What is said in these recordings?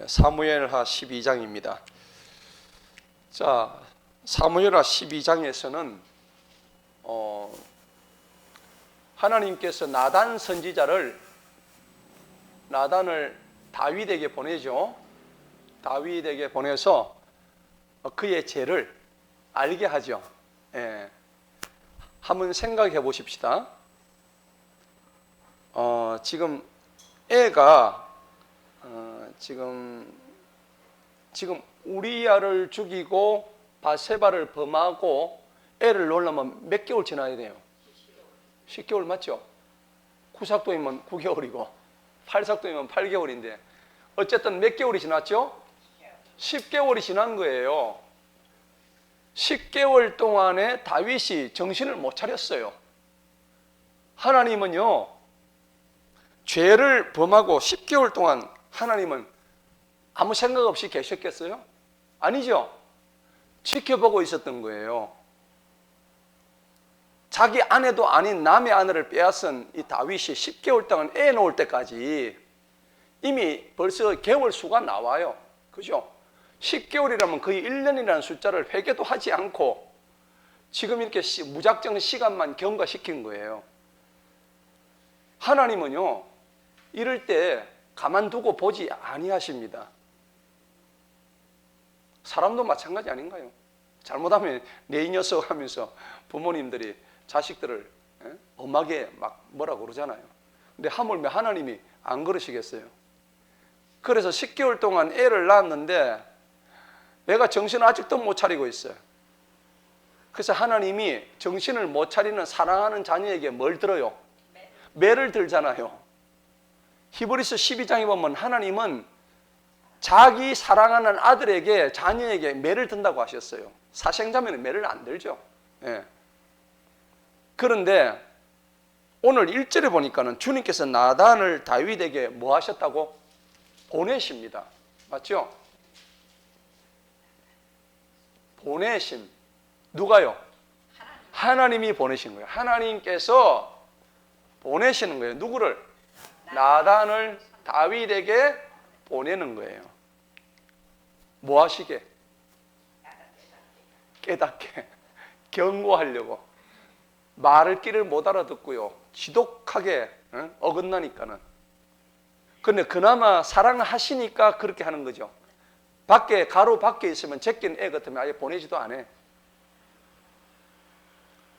사무엘하 12장입니다. 자, 사무엘하 12장에서는 하나님께서 나단을 다윗에게 보내죠. 다윗에게 보내서 그의 죄를 알게 하죠. 한번 생각해 보십시다. 지금 애가 지금 우리야를 죽이고 바세바를 범하고 애를 놓으려면 몇 개월 지나야 돼요? 10개월 맞죠? 9삭도이면 9개월이고 8삭도이면 8개월인데 어쨌든 몇 개월이 지났죠? 10개월이 지난 거예요. 10개월 동안에 다윗이 정신을 못 차렸어요. 하나님은요, 죄를 범하고 10개월 동안 하나님은 아무 생각 없이 계셨겠어요? 아니죠. 지켜보고 있었던 거예요. 자기 아내도 아닌 남의 아내를 빼앗은 이 다윗이 10개월 동안 애 놓을 때까지 이미 벌써 개월 수가 나와요. 그죠? 10개월이라면 거의 1년이라는 숫자를 회개도 하지 않고 지금 이렇게 무작정 시간만 경과시킨 거예요. 하나님은요, 이럴 때 가만두고 보지 아니하십니다. 사람도 마찬가지 아닌가요? 잘못하면 내 이 녀석 하면서 부모님들이 자식들을 엄하게 막 뭐라고 그러잖아요. 근데 하물며 하나님이 안 그러시겠어요? 그래서 10개월 동안 애를 낳았는데 애가 정신을 아직도 못 차리고 있어요. 그래서 하나님이 정신을 못 차리는 사랑하는 자녀에게 뭘 들어요? 매를 들잖아요. 히브리서 12장에 보면 하나님은 자기 사랑하는 아들에게, 자녀에게 매를 든다고 하셨어요. 사생자매는 매를 안 들죠. 그런데 오늘 1절에 보니까는 주님께서 나단을 다윗에게 뭐 하셨다고? 보내십니다. 맞죠? 보내심. 누가요? 하나님이 보내신 거예요. 하나님께서 보내시는 거예요. 누구를? 나단을 다윗에게 보내는 거예요. 뭐 하시게? 깨닫게, 경고하려고. 말을 길을 못 알아듣고요, 지독하게 어긋나니까는. 근데 그나마 사랑하시니까 그렇게 하는 거죠. 가로 밖에 있으면 제낀 애 같으면 아예 보내지도 않아.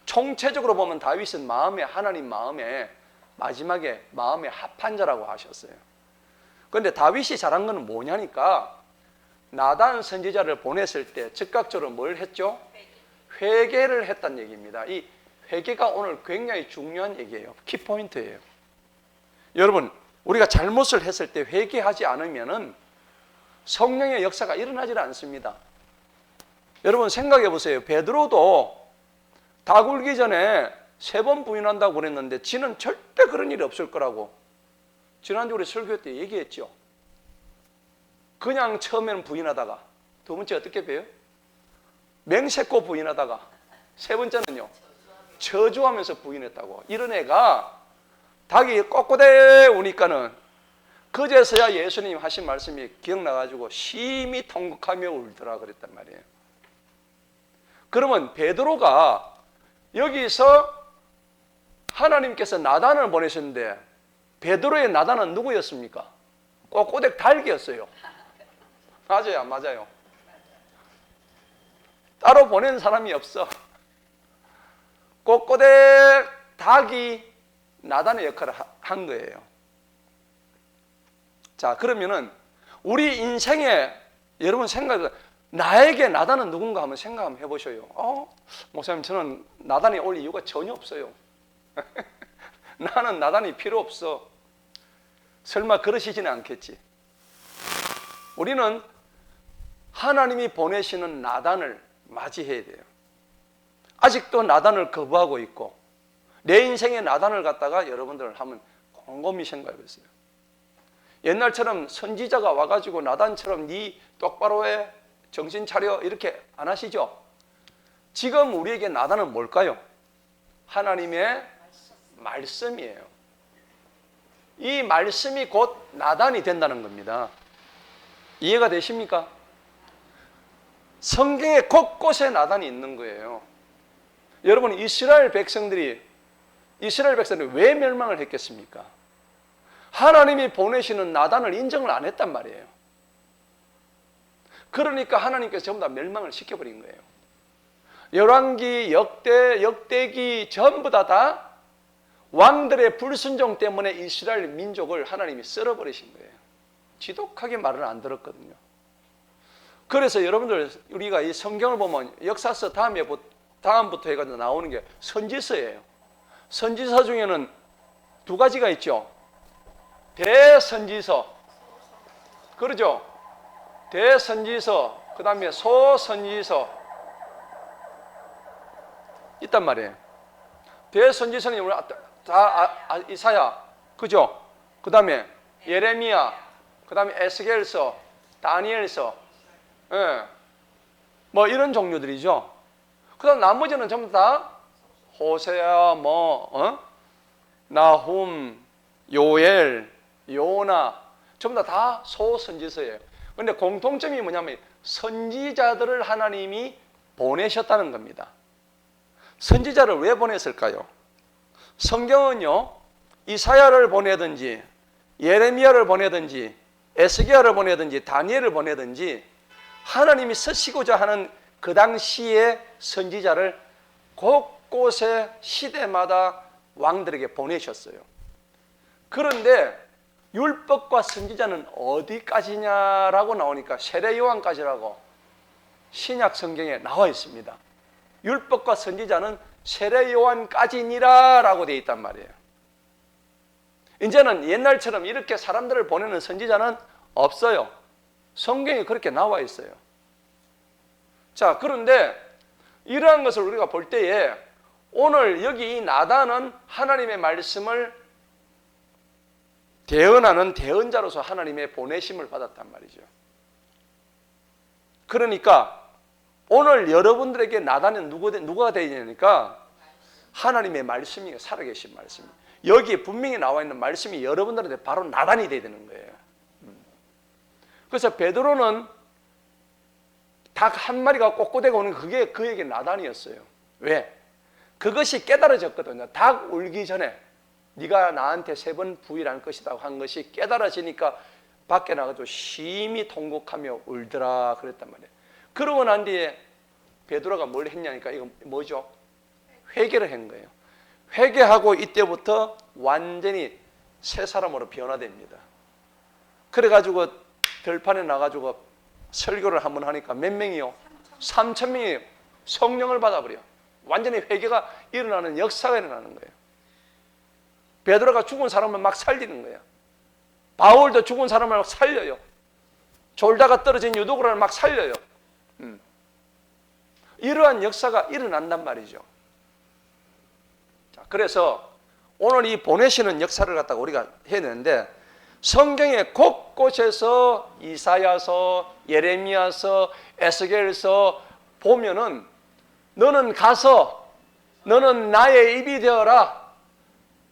총체적으로 보면 다윗은 하나님 마음에 마지막에 마음에 합한 자라고 하셨어요. 그런데 다윗이 잘한 건 뭐냐니까, 나단 선지자를 보냈을 때 즉각적으로 뭘 했죠? 회개를 했다는 얘기입니다. 이 회개가 오늘 굉장히 중요한 얘기예요. 키포인트예요. 여러분, 우리가 잘못을 했을 때 회개하지 않으면은 성령의 역사가 일어나질 않습니다. 여러분 생각해 보세요. 베드로도 다 굴기 전에 3번 부인한다고 그랬는데 지는 절대 그런 일이 없을 거라고 지난주 우리 설교 때 얘기했죠. 그냥 처음에는 부인하다가 두 번째 어떻게 배워요? 맹세코 부인하다가 세 번째는요, 저주하면서 부인했다고. 이런 애가 닭이 꼬꼬대 우니까는 그제서야 예수님 하신 말씀이 기억나가지고 심히 통곡하며 울더라 그랬단 말이에요. 그러면 베드로가 여기서 하나님께서 나단을 보내셨는데 베드로의 나단은 누구였습니까? 꼬꼬댁 닭이었어요. 맞아요, 맞아요. 따로 보낸 사람이 없어. 꼬꼬댁 닭이 나단의 역할을 한 거예요. 자, 그러면은 우리 인생에 여러분 나에게 나단은 누군가 한번 생각 한번 해보셔요. 목사님, 저는 나단이 올 이유가 전혀 없어요. 나는 나단이 필요 없어. 설마 그러시지는 않겠지. 우리는 하나님이 보내시는 나단을 맞이해야 돼요. 아직도 나단을 거부하고 있고 내 인생의 나단을 갖다가 여러분들 한번 곰곰이 생각해 보세요. 옛날처럼 선지자가 와가지고 나단처럼 네 똑바로 해, 정신 차려 이렇게 안 하시죠? 지금 우리에게 나단은 뭘까요? 하나님의 말씀이에요. 이 말씀이 곧 나단이 된다는 겁니다. 이해가 되십니까? 성경에 곳곳에 나단이 있는 거예요. 여러분, 이스라엘 백성들이 왜 멸망을 했겠습니까? 하나님이 보내시는 나단을 인정을 안 했단 말이에요. 그러니까 하나님께서 전부 다 멸망을 시켜버린 거예요. 열왕기, 역대기 전부 다 왕들의 불순종 때문에 이스라엘 민족을 하나님이 썰어버리신 거예요. 지독하게 말을 안 들었거든요. 그래서 여러분들, 우리가 이 성경을 보면 역사서 다음부터 해가지고 나오는 게 선지서예요. 선지서 중에는 두 가지가 있죠. 대선지서, 그러죠? 대선지서, 그 다음에 소선지서 있단 말이에요. 대선지서는 우리 이사야, 그죠? 그 다음에 예레미야, 그 다음에 에스겔서, 다니엘서, 예, 뭐 이런 종류들이죠. 그 다음 나머지는 전부 다 호세아, 나훔, 요엘, 요나, 전부 다 소선지서예요. 그런데 공통점이 뭐냐면 선지자들을 하나님이 보내셨다는 겁니다. 선지자를 왜 보냈을까요? 성경은요, 이사야를 보내든지 예레미야를 보내든지 에스겔을 보내든지 다니엘을 보내든지 하나님이 쓰시고자 하는 그 당시의 선지자를 곳곳에 시대마다 왕들에게 보내셨어요. 그런데 율법과 선지자는 어디까지냐라고 나오니까 세례 요한까지라고 신약 성경에 나와 있습니다. 율법과 선지자는 세례 요한까지니라 라고 되어 있단 말이에요. 이제는 옛날처럼 이렇게 사람들을 보내는 선지자는 없어요. 성경에 그렇게 나와 있어요. 자, 그런데 이러한 것을 우리가 볼 때에 오늘 여기 이 나단은 하나님의 말씀을 대언하는 대언자로서 하나님의 보내심을 받았단 말이죠. 그러니까 오늘 여러분들에게 나단은 누가 되느니까 하나님의 말씀이 살아계신 말씀이 여기에 분명히 나와 있는 말씀이 여러분들한테 바로 나단이 되야 되는 거예요. 그래서 베드로는 닭 한 마리가 꼬꼬대고 오는 그게 그에게 나단이었어요. 왜? 그것이 깨달아졌거든요. 닭 울기 전에 네가 나한테 3번 부인할 것이다 한 것이 깨달아지니까 밖에 나가서 심히 통곡하며 울더라 그랬단 말이에요. 그러고 난 뒤에 베드로가 뭘 했냐니까 이거 뭐죠? 회개를 한 거예요. 회개하고 이때부터 완전히 새 사람으로 변화됩니다. 그래가지고 들판에 나가지고 설교를 한번 하니까 몇 명이요? 3,000명이 성령을 받아버려. 완전히 회개가 일어나는 역사가 일어나는 거예요. 베드로가 죽은 사람을 막 살리는 거예요. 바울도 죽은 사람을 막 살려요. 졸다가 떨어진 유도구를 막 살려요. 이러한 역사가 일어난단 말이죠. 자, 그래서 오늘 이 보내시는 역사를 갖다가 우리가 해야 되는데 성경의 곳곳에서 이사야서, 예레미야서, 에스겔서 보면은 너는 가서 너는 나의 입이 되어라.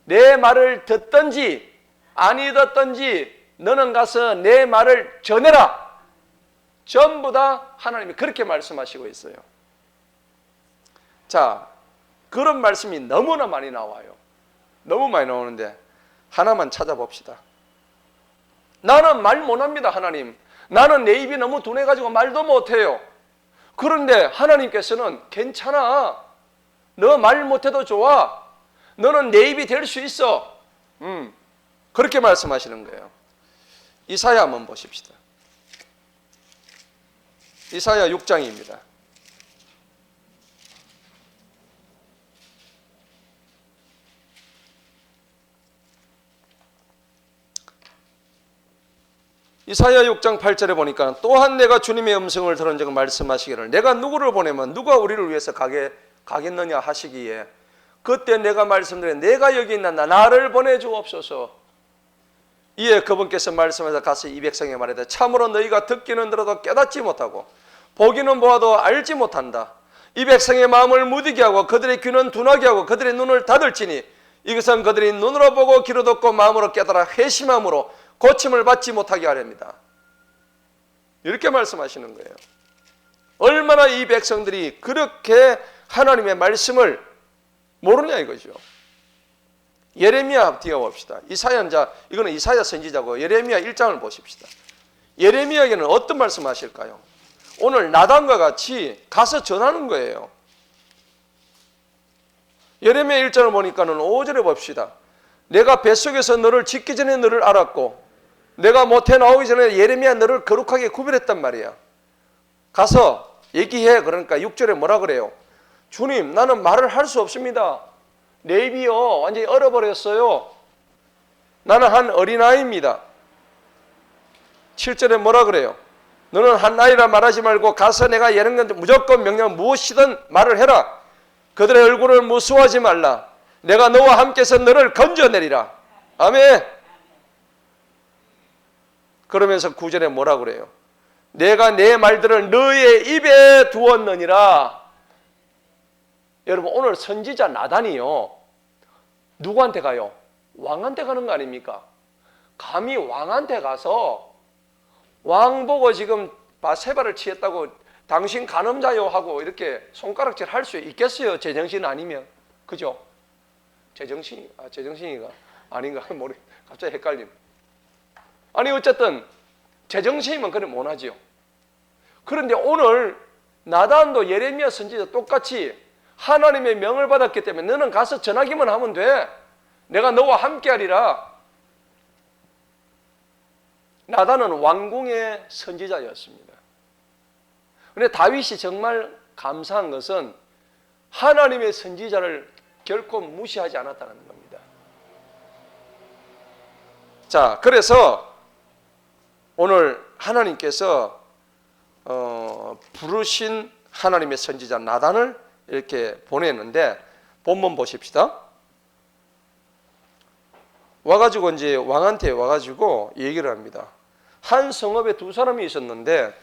내 말을 듣든지 아니 듣든지 너는 가서 내 말을 전해라. 전부 다 하나님이 그렇게 말씀하시고 있어요. 자, 그런 말씀이 너무나 많이 나와요. 너무 많이 나오는데 하나만 찾아봅시다. 나는 말 못합니다, 하나님. 나는 내 입이 너무 둔해가지고 말도 못해요. 그런데 하나님께서는 괜찮아. 너 말 못해도 좋아. 너는 내 입이 될 수 있어. 그렇게 말씀하시는 거예요. 이사야 한번 보십시다. 이사야 6장입니다. 이사야 6장 8절에 보니까 또한 내가 주님의 음성을 들은 적은 말씀하시기를 내가 누구를 보내면 누가 우리를 위해서 가겠느냐 하시기에 그때 내가 말씀드려 내가 여기 있나 나를 보내주옵소서. 이에 그분께서 말씀하셔서 가서 이 백성에 말하되 참으로 너희가 듣기는 들어도 깨닫지 못하고 보기는 보아도 알지 못한다. 이 백성의 마음을 무디게 하고 그들의 귀는 둔하게 하고 그들의 눈을 닫을지니 이것은 그들이 눈으로 보고 귀로 듣고 마음으로 깨달아 회심함으로 고침을 받지 못하게 하렵니다. 이렇게 말씀하시는 거예요. 얼마나 이 백성들이 그렇게 하나님의 말씀을 모르냐 이거죠. 예레미야 뛰어봅시다. 이거는 이사야 선지자고 예레미야 1장을 보십시다. 예레미야에게는 어떤 말씀하실까요? 오늘 나단과 같이 가서 전하는 거예요. 예레미야 1장을 보니까는 5절에 봅시다. 내가 뱃속에서 너를 짓기 전에 너를 알았고 내가 모태 나오기 전에 예레미야 너를 거룩하게 구별했단 말이야. 가서 얘기해. 그러니까 6절에 뭐라 그래요? 주님, 나는 말을 할 수 없습니다. 내 입이요 완전히 얼어버렸어요. 나는 한 어린아이입니다. 7절에 뭐라 그래요? 너는 한 아이라 말하지 말고 가서 내가 예언한 무조건 명령 무엇이든 말을 해라. 그들의 얼굴을 무수하지 말라. 내가 너와 함께서 너를 건져내리라. 아멘. 그러면서 9절에 뭐라 그래요? 내가 내 말들을 너의 입에 두었느니라. 여러분 오늘 선지자 나단이요 누구한테 가요? 왕한테 가는 거 아닙니까? 감히 왕한테 가서 왕 보고 지금 바세바를 취했다고 당신 간음자요 하고 이렇게 손가락질 할 수 있겠어요? 제정신 아니면. 그죠? 제정신이가 아닌가 모르. 갑자기 헷갈림. 아니 어쨌든 제정신이면 그래 못하지요. 그런데 오늘 나단도 예레미야 선지자 똑같이 하나님의 명을 받았기 때문에 너는 가서 전하기만 하면 돼. 내가 너와 함께하리라. 나단은 왕궁의 선지자였습니다. 그런데 다윗이 정말 감사한 것은 하나님의 선지자를 결코 무시하지 않았다는 겁니다. 자, 그래서 오늘 하나님께서 부르신 하나님의 선지자 나단을 이렇게 보냈는데 본문 보십시다. 와가지고 이제 왕한테 와가지고 얘기를 합니다. 한 성읍에 두 사람이 있었는데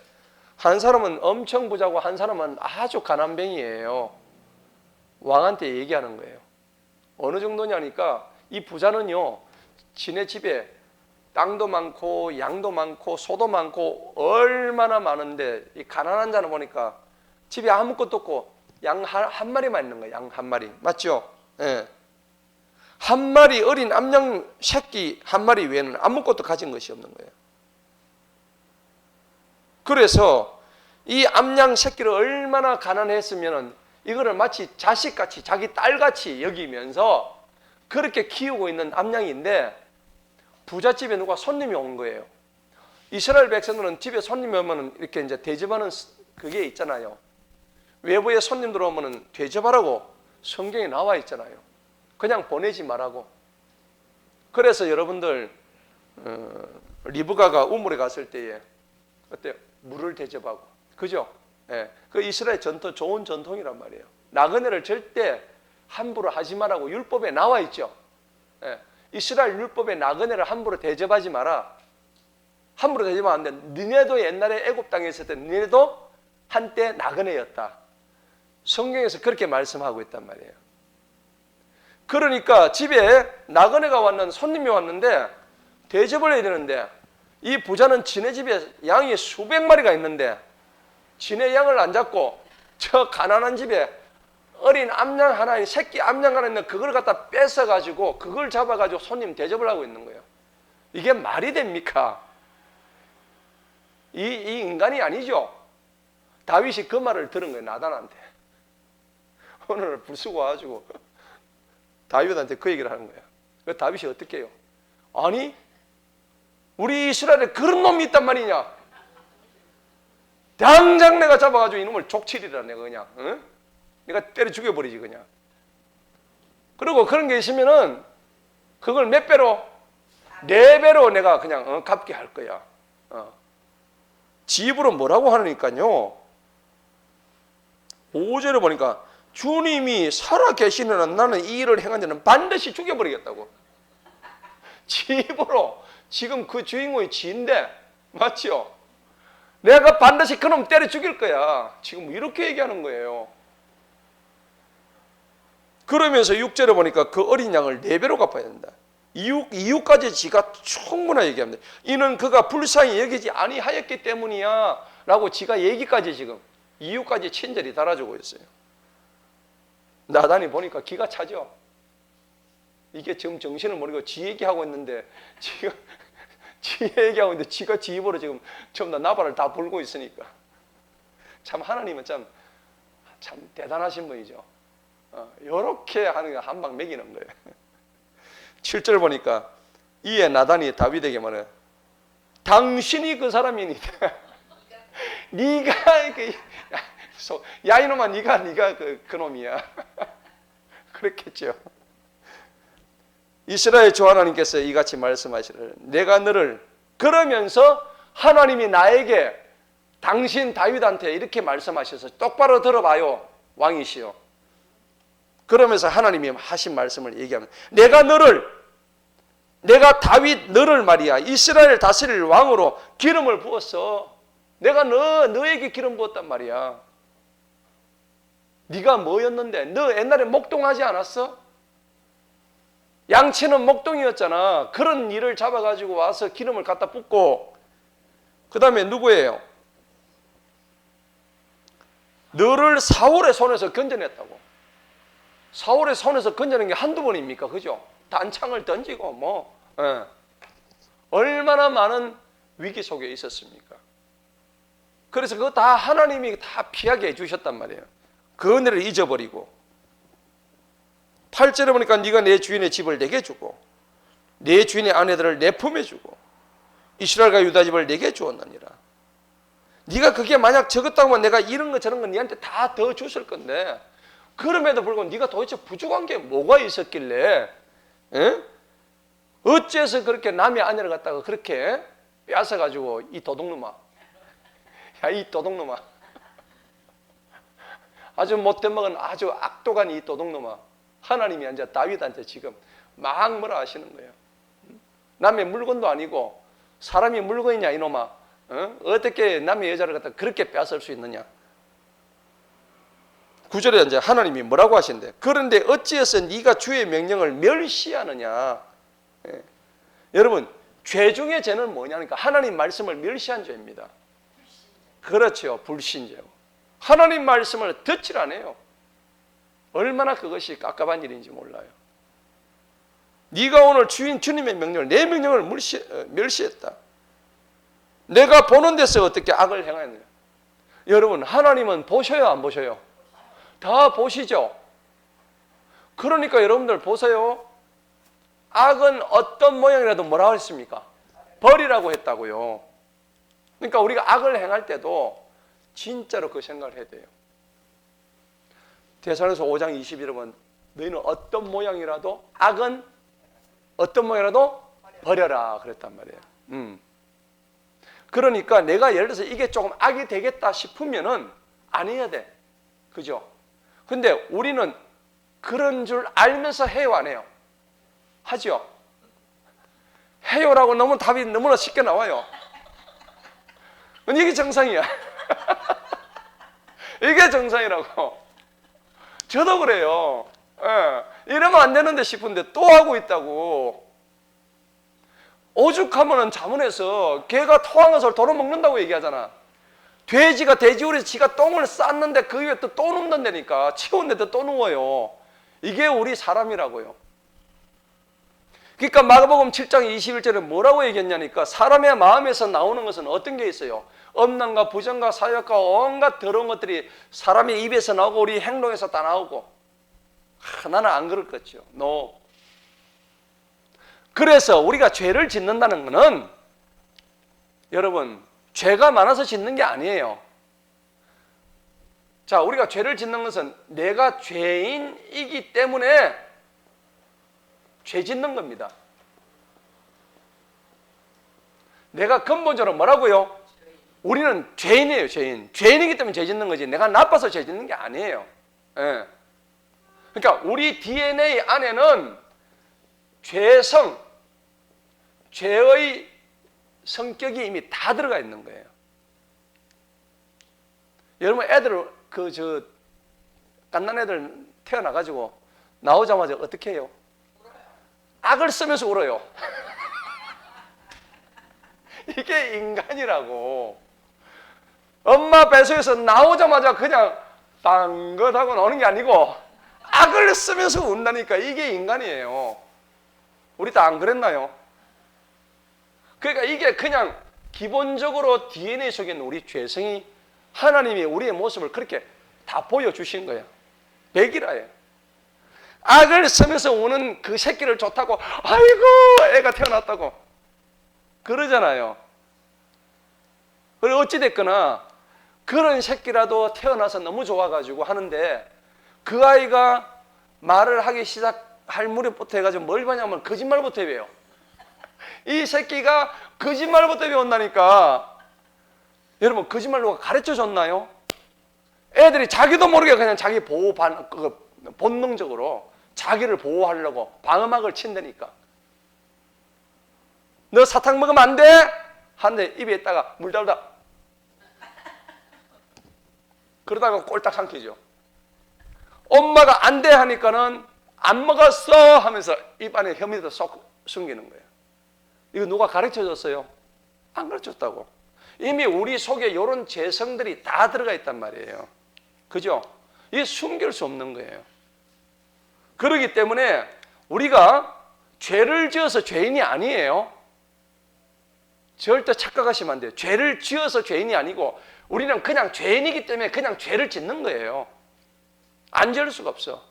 한 사람은 엄청 부자고 한 사람은 아주 가난뱅이에요. 왕한테 얘기하는 거예요. 어느 정도냐니까 이 부자는요 지네 집에 땅도 많고 양도 많고 소도 많고 얼마나 많은데 이 가난한 자는 보니까 집에 아무것도 없고 양 한 마리만 있는 거예요. 양 한 마리. 맞죠? 예. 한 마리 어린 암양 새끼 한 마리 외에는 아무것도 가진 것이 없는 거예요. 그래서 이 암양 새끼를 얼마나 가난했으면은 이거를 마치 자식같이 자기 딸같이 여기면서 그렇게 키우고 있는 암양인데 부잣집에 누가 손님이 온 거예요. 이스라엘 백성들은 집에 손님이 오면 이렇게 이제 대접하는 그게 있잖아요. 외부에 손님들 오면 대접하라고 성경에 나와 있잖아요. 그냥 보내지 말라고. 그래서 여러분들 리브가가 우물에 갔을 때에 어때요? 물을 대접하고, 그죠? 예, 그 이스라엘 전통 좋은 전통이란 말이에요. 나그네를 절대 함부로 하지 말라고 율법에 나와 있죠. 예, 이스라엘 율법에 나그네를 함부로 대접하지 마라. 함부로 대접하면 안 돼. 너네도 옛날에 애굽 땅에 있을 때 너네도 한때 나그네였다. 성경에서 그렇게 말씀하고 있단 말이에요. 그러니까 집에 나그네가 왔는 손님이 왔는데 대접을 해야 되는데 이 부자는 지네 집에 양이 수백 마리가 있는데 지네 양을 안 잡고 저 가난한 집에 어린 암양 하나, 새끼 암양 하나 있는데 그걸 갖다 뺏어가지고 그걸 잡아가지고 손님 대접을 하고 있는 거예요. 이게 말이 됩니까? 이 인간이 아니죠. 다윗이 그 말을 들은 거예요. 나단한테. 오늘 불쓰고 와가지고 다윗한테 그 얘기를 하는 거예요. 그 다윗이 어떻게 해요? 아니 우리 이스라엘에 그런 놈이 있단 말이냐? 당장 내가 잡아가지고 이놈을 족치리라 내가 그냥 응? 내가 때려 죽여버리지 그냥. 그리고 그런 게 있으면은 그걸 몇 배로? 4배로 내가 그냥 갚게 할 거야. 집으로 뭐라고 하니까요 5절에 보니까 주님이 살아 계시는 한 나는 이 일을 행한 자는 반드시 죽여버리겠다고. 집으로 지금 그 주인공이 지인데 맞죠? 내가 반드시 그놈 때려 죽일 거야. 지금 이렇게 얘기하는 거예요. 그러면서 6절에 보니까 그 어린 양을 4배로 갚아야 된다. 이유까지 지가 충분하게 얘기합니다. 이는 그가 불쌍히 여기지 아니하였기 때문이야 라고 지가 얘기까지 지금 이유까지 친절히 달아주고 있어요. 나단이 보니까 기가 차죠. 이게 지금 정신을 모르고 지 얘기하고 있는데 지 얘기하고 있는데 지가 지 입으로 지금 전부 다 나발을 다 불고 있으니까 참 하나님은 참 대단하신 분이죠. 이렇게 하는 게 한 방 먹이는 거예요. 7절 보니까 이에 나단이 다윗에게 말해 당신이 그 사람이니 네가 야 이놈아 네가 그 놈이야. 그랬겠죠. 이스라엘 주 하나님께서 이같이 말씀하시를 내가 너를 그러면서 하나님이 나에게 당신 다윗한테 이렇게 말씀하셔서 똑바로 들어봐요 왕이시여. 그러면서 하나님이 하신 말씀을 얘기합니다. 내가 다윗 너를 말이야 이스라엘 다스릴 왕으로 기름을 부었어. 내가 너에게 기름 부었단 말이야. 네가 뭐였는데? 너 옛날에 목동하지 않았어? 양치는 목동이었잖아. 그런 일을 잡아가지고 와서 기름을 갖다 붓고 그 다음에 누구예요? 너를 사울의 손에서 건져냈다고. 사울의 손에서 건져낸 게 한두 번입니까? 그죠? 단창을 던지고 얼마나 많은 위기 속에 있었습니까? 그래서 그거 다 하나님이 다 피하게 해주셨단 말이에요. 그 은혜를 잊어버리고 8절에 보니까 네가 내 주인의 집을 내게 주고 내 주인의 아내들을 내 품에 주고 이스라엘과 유다 집을 내게 주었느니라. 네가 그게 만약 적었다고 하면 내가 이런 거 저런 거 네한테 다 더 줬을 건데 그럼에도 불구하고 네가 도대체 부족한 게 뭐가 있었길래 어째서 그렇게 남의 아내를 갖다가 그렇게 빼앗아가지고 이 도둑놈아 야 이 도둑놈아 아주 못된 먹은 아주 악독한 이 도둑놈아 하나님이 이제 다윗한테 지금 막 뭐라 하시는 거예요. 남의 물건도 아니고 사람이 물건이냐 이놈아 어떻게 남의 여자를 갖다 그렇게 빼앗을 수 있느냐. 9절에 이제 하나님이 뭐라고 하신대. 그런데 어찌해서 네가 주의 명령을 멸시하느냐. 여러분 죄 중에 죄는 뭐냐니까 하나님 말씀을 멸시한 죄입니다. 그렇죠. 불신죄고 하나님 말씀을 듣질 않아요. 얼마나 그것이 깝깝한 일인지 몰라요. 네가 오늘 주님의 명령을 내 명령을 멸시했다. 내가 보는 데서 어떻게 악을 행하느냐. 여러분 하나님은 보셔요 안 보셔요? 다 보시죠. 그러니까 여러분들 보세요. 악은 어떤 모양이라도 뭐라고 했습니까? 버리라고 했다고요. 그러니까 우리가 악을 행할 때도 진짜로 그 생각을 해야 돼요. 데살로니가서 5장 21절 너희는 어떤 모양이라도 악은 어떤 모양이라도 버려라 그랬단 말이에요. 그러니까 내가 예를 들어서 이게 조금 악이 되겠다 싶으면은 안 해야 돼. 그죠? 근데 우리는 그런 줄 알면서 해요 안 해요? 하죠? 해요라고 너무 답이 너무나 쉽게 나와요. 이게 정상이야. 이게 정상이라고. 저도 그래요. 이러면 안 되는데 싶은데 또 하고 있다고. 오죽하면은 자문에서 개가 토한 것을 도로 먹는다고 얘기하잖아. 돼지가 돼지우리 지가 똥을 쌌는데 그 위에 또 눕는다니까. 치웠는데 또 누워요. 이게 우리 사람이라고요. 그러니까 마가복음 7장 21절에 뭐라고 얘기했냐니까 사람의 마음에서 나오는 것은 어떤 게 있어요? 엄난과 부정과 사욕과 온갖 더러운 것들이 사람의 입에서 나오고 우리 행동에서 다 나오고 나는 안 그럴 거죠. No. 그래서 우리가 죄를 짓는다는 것은 여러분 죄가 많아서 짓는 게 아니에요. 자, 우리가 죄를 짓는 것은 내가 죄인이기 때문에 죄 짓는 겁니다. 내가 근본적으로 뭐라고요? 우리는 죄인이에요, 죄인. 죄인이기 때문에 죄 짓는 거지. 내가 나빠서 죄 짓는 게 아니에요. 예. 그러니까 우리 DNA 안에는 죄성, 죄의 성격이 이미 다 들어가 있는 거예요. 여러분 애들 갓난 애들 태어나가지고 나오자마자 어떻게 해요? 악을 쓰면서 울어요. 이게 인간이라고. 엄마 뱃속에서 나오자마자 그냥 땅긋하고 나오는 게 아니고 악을 쓰면서 운다니까. 이게 인간이에요. 우리 다 안 그랬나요? 그러니까 이게 그냥 기본적으로 DNA 속에 있는 우리 죄성이 하나님이 우리의 모습을 그렇게 다 보여주신 거예요. 백이라예요. 악을 쓰면서 우는 그 새끼를 좋다고, 아이고 애가 태어났다고 그러잖아요. 그리고 어찌됐거나 그런 새끼라도 태어나서 너무 좋아가지고 하는데, 그 아이가 말을 하기 시작할 무렵부터 해가지고 뭘 배냐면 거짓말부터 배워요. 이 새끼가 거짓말부터 배운다니까. 여러분, 거짓말 누가 가르쳐 줬나요? 애들이 자기도 모르게 그냥 자기 보호 본능적으로 자기를 보호하려고 방어막을 친다니까. 너 사탕 먹으면 안 돼? 한데 입에 있다가 물 달다. 그러다가 꼴딱 삼키죠. 엄마가 안 돼 하니까는 안 먹었어 하면서 입 안에 혐의도 쏙 숨기는 거예요. 이거 누가 가르쳐 줬어요? 안 가르쳤다고. 이미 우리 속에 이런 재성들이 다 들어가 있단 말이에요. 그죠? 이게 숨길 수 없는 거예요. 그렇기 때문에 우리가 죄를 지어서 죄인이 아니에요. 절대 착각하시면 안 돼요. 죄를 지어서 죄인이 아니고 우리는 그냥 죄인이기 때문에 그냥 죄를 짓는 거예요. 안 지을 수가 없어.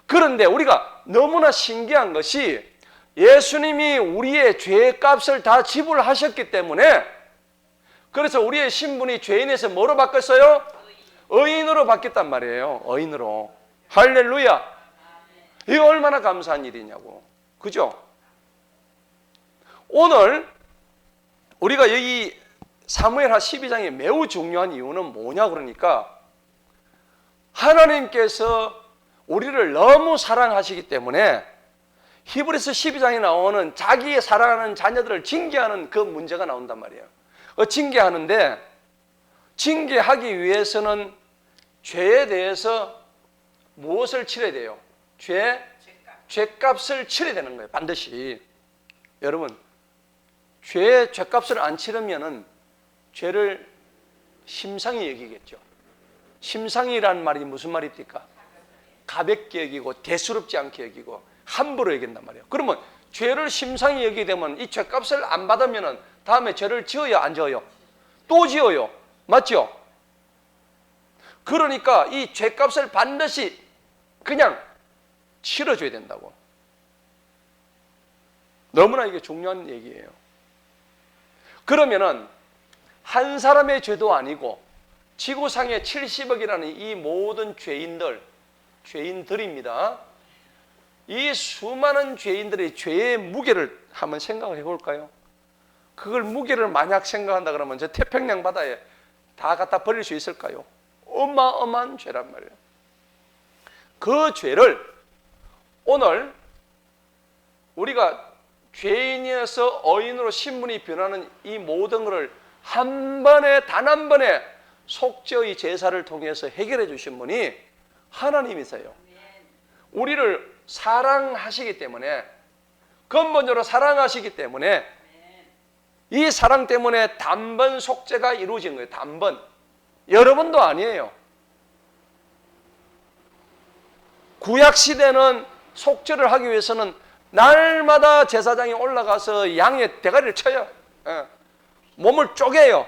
그런데 우리가 너무나 신기한 것이 예수님이 우리의 죄의 값을 다 지불하셨기 때문에, 그래서 우리의 신분이 죄인에서 뭐로 바뀌었어요? 의인으로 바뀌었단 말이에요. 의인으로. 할렐루야. 이거 얼마나 감사한 일이냐고. 그죠? 오늘 우리가 여기 사무엘하 12장이 매우 중요한 이유는 뭐냐 그러니까, 하나님께서 우리를 너무 사랑하시기 때문에 히브리서 12장에 나오는 자기의 사랑하는 자녀들을 징계하는 그 문제가 나온단 말이에요. 징계하는데, 징계하기 위해서는 죄에 대해서 무엇을 치러야 돼요? 죄값을 치러야 되는 거예요. 반드시. 여러분, 죄값을 안 치르면은 죄를 심상히 여기겠죠. 심상이라는 말이 무슨 말입니까? 가볍게 여기고 대수롭지 않게 여기고 함부로 여긴단 말이에요. 그러면 죄를 심상히 여기게 되면 이 죄값을 안 받으면 다음에 죄를 지어요, 안 지어요? 또 지어요. 맞죠? 그러니까 이 죄값을 반드시 그냥 치러줘야 된다고. 너무나 이게 중요한 얘기예요. 그러면은 한 사람의 죄도 아니고 지구상에 70억이라는 이 모든 죄인들입니다. 이 수많은 죄인들의 죄의 무게를 한번 생각을 해볼까요? 그걸 무게를 만약 생각한다 그러면 저 태평양 바다에 다 갖다 버릴 수 있을까요? 어마어마한 죄란 말이에요. 그 죄를 오늘 우리가 죄인이어서 의인으로 신분이 변하는 이 모든 것을 한 번에, 단 한 번에 속죄의 제사를 통해서 해결해 주신 분이 하나님이세요. 우리를 사랑하시기 때문에, 근본적으로 사랑하시기 때문에 이 사랑 때문에 단번 속죄가 이루어진 거예요. 단번. 여러 번도 아니에요. 구약시대는 속죄를 하기 위해서는 날마다 제사장이 올라가서 양의 대가리를 쳐요. 몸을 쪼개요.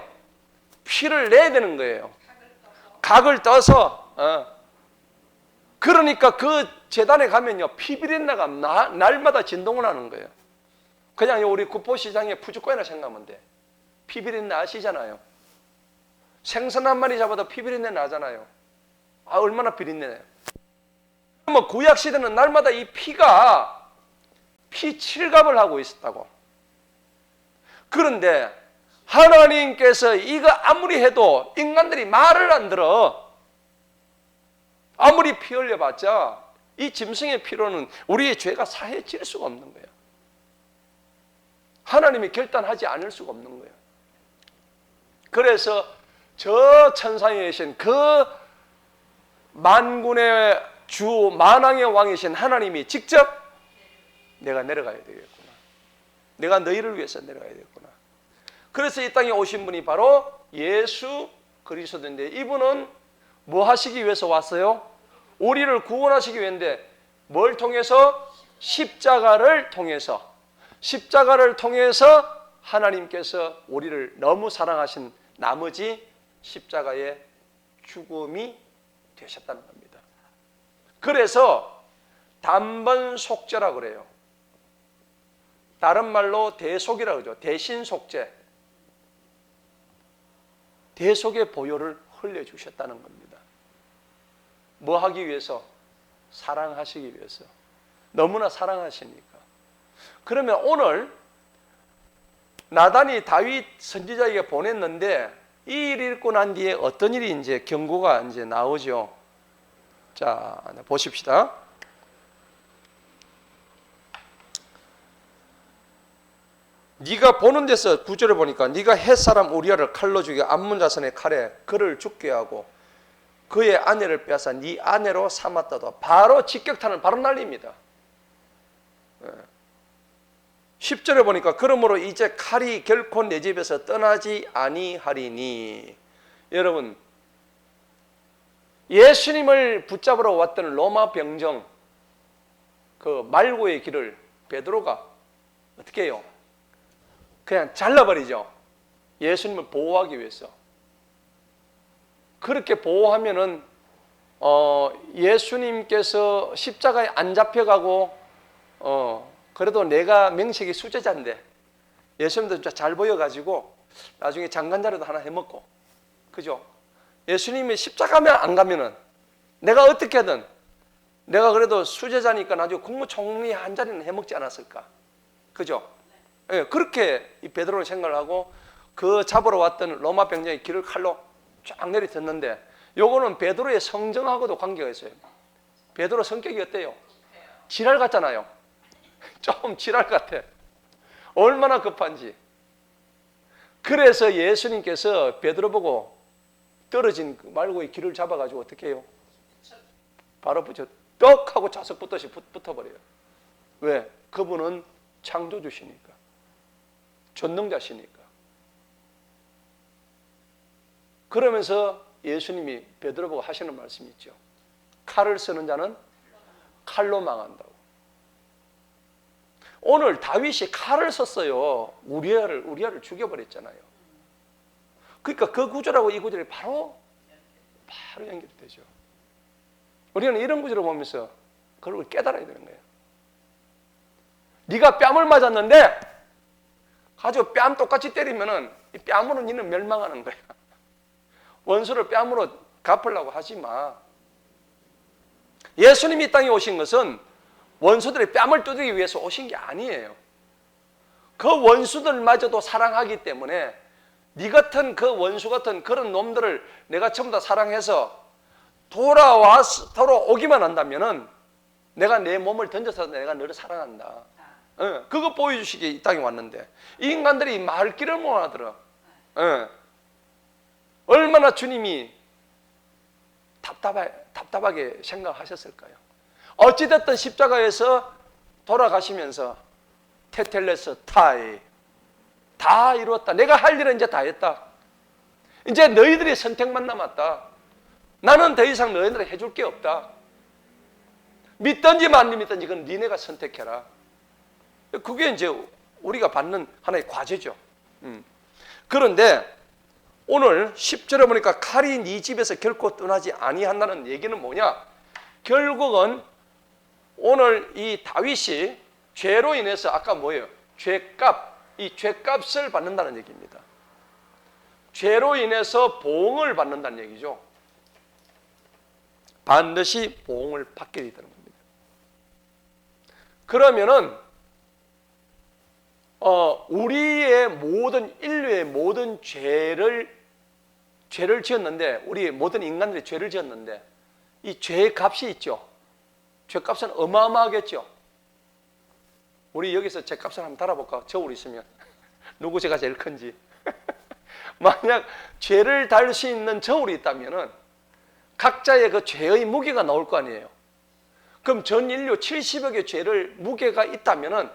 피를 내야 되는 거예요. 각을 떠서. 그러니까 그 제단에 가면요, 피비린내가 날마다 진동을 하는 거예요. 그냥 우리 구포시장에 푸주꼬이나 생각하면 돼. 피비린내 아시잖아요. 생선 한 마리 잡아도 피비린내 나잖아요. 얼마나 비린내요. 그러면 구약시대는 날마다 이 피가 피칠갑을 하고 있었다고. 그런데 하나님께서 이거 아무리 해도 인간들이 말을 안 들어. 아무리 피 흘려봤자 이 짐승의 피로는 우리의 죄가 사해질 수가 없는 거예요. 하나님이 결단하지 않을 수가 없는 거예요. 그래서 저 천상에 계신 그 만군의 주 만왕의 왕이신 하나님이 직접 내가 내려가야 되겠구나. 내가 너희를 위해서 내려가야 되겠구나. 그래서 이 땅에 오신 분이 바로 예수 그리스도인데, 이분은 뭐 하시기 위해서 왔어요? 우리를 구원하시기 위해인데, 뭘 통해서? 십자가를 통해서. 십자가를 통해서 하나님께서 우리를 너무 사랑하신 나머지 십자가의 죽음이 되셨다는 겁니다. 그래서 단번 속죄라고 그래요. 다른 말로 대속이라고 그러죠. 대신 속죄. 대속의 보혈을 흘려주셨다는 겁니다. 뭐 하기 위해서? 사랑하시기 위해서. 너무나 사랑하시니까. 그러면 오늘 나단이 다윗 선지자에게 보냈는데, 이 일을 읽고 난 뒤에 어떤 일이 이제 경고가 이제 나오죠. 자, 보십시다. 네가 보는 데서 9절에 보니까 네가 헷사람 우리아를 칼로 죽여 암몬 자손의 칼에 그를 죽게 하고 그의 아내를 빼앗아 네 아내로 삼았다도, 바로 직격탄을 바로 날립니다. 10절에 보니까 그러므로 이제 칼이 결코 내 집에서 떠나지 아니하리니. 여러분, 예수님을 붙잡으러 왔던 로마 병정 그 말고의 길을 베드로가 어떻게 해요? 그냥 잘라버리죠. 예수님을 보호하기 위해서. 그렇게 보호하면은 예수님께서 십자가에 안 잡혀가고 그래도 내가 명색이 수제자인데 예수님도 진짜 잘 보여가지고 나중에 장관자라도 하나 해먹고, 그죠? 예수님이 십자가면 안 가면은 내가 어떻게든 내가 그래도 수제자니까 나중에 국무총리 한 자리는 해먹지 않았을까, 그죠? 예, 그렇게 이 베드로는 생각을 하고 그 잡으러 왔던 로마 병정의 길을 칼로 쫙 내리쳤는데, 요거는 베드로의 성정하고도 관계가 있어요. 베드로 성격이 어때요? 지랄 같잖아요. 좀 지랄 같아. 얼마나 급한지. 그래서 예수님께서 베드로 보고 떨어진 말고의 길을 잡아가지고 어떻게 해요? 바로 붙여 떡 하고 자석 붙듯이 붙어버려요. 왜? 그분은 창조주시니까, 전능자시니까. 그러면서 예수님이 베드로 보고 하시는 말씀이 있죠. 칼을 쓰는 자는 칼로 망한다고. 오늘 다윗이 칼을 썼어요. 우리아를 죽여버렸잖아요. 그러니까 그 구절하고 이 구절이 바로 연결되죠. 우리는 이런 구절을 보면서 그걸 깨달아야 되는 거예요. 네가 뺨을 맞았는데 가지고 뺨 똑같이 때리면은 이 뺨으로 너는 멸망하는 거야. 원수를 뺨으로 갚으려고 하지 마. 예수님이 이 땅에 오신 것은 원수들의 뺨을 뜯기 위해서 오신 게 아니에요. 그 원수들마저도 사랑하기 때문에 네 같은 그 원수 같은 그런 놈들을 내가 전부 다 사랑해서 돌아오기만 한다면은 내가 내 몸을 던져서 내가 너를 사랑한다. 그거 보여주시기 이 땅에 왔는데, 이 인간들이 말귀를 못 알아들어. 얼마나 주님이 답답하게 생각하셨을까요? 어찌됐든 십자가에서 돌아가시면서 테텔레스 타이, 다 이루었다. 내가 할 일은 이제 다 했다. 이제 너희들의 선택만 남았다. 나는 더 이상 너희들한테 해줄 게 없다. 믿든지 안 믿든지 그건 니네가 선택해라. 그게 이제 우리가 받는 하나의 과제죠. 그런데 오늘 10절에 보니까 칼이 네 집에서 결코 떠나지 아니한다는 얘기는 뭐냐? 결국은 오늘 이 다윗이 죄로 인해서 아까 뭐예요? 이 죄값을 받는다는 얘기입니다. 죄로 인해서 보응을 받는다는 얘기죠. 반드시 보응을 받게 되는 겁니다. 그러면은 우리의 모든 인류의 모든 죄를 지었는데, 우리 모든 인간들이 죄를 지었는데 이 죄의 값이 있죠. 죄값은 어마어마하겠죠. 우리 여기서 죄값을 한번 달아볼까? 저울 있으면 누구 죄가 제일 큰지. 만약 죄를 달 수 있는 저울이 있다면은 각자의 그 죄의 무게가 나올 거 아니에요. 그럼 전 인류 70억의 죄를 무게가 있다면은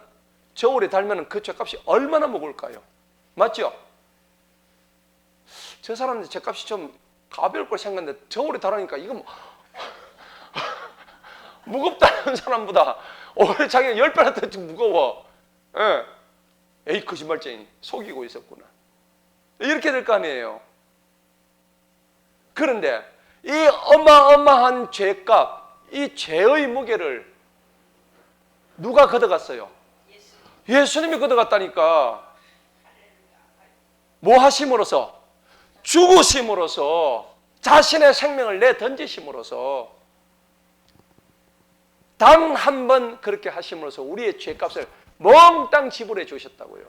저울에 달면은 그 죄값이 얼마나 무거울까요? 맞죠? 저 사람들 죄값이 좀 가벼울 걸 생각했는데 저울에 달하니까 이거 뭐 무겁다는 사람보다 오히려 자기가 10배나 더 무거워. 예. 에이, 거짓말쟁이. 속이고 있었구나. 이렇게 될 거 아니에요. 그런데 이 어마어마한 죄값, 이 죄의 무게를 누가 걷어갔어요? 예수님이 걷어갔다니까. 뭐 하심으로써? 죽으심으로써, 자신의 생명을 내던지심으로써, 단 한 번 그렇게 하심으로써 우리의 죄값을 몽땅 지불해 주셨다고요.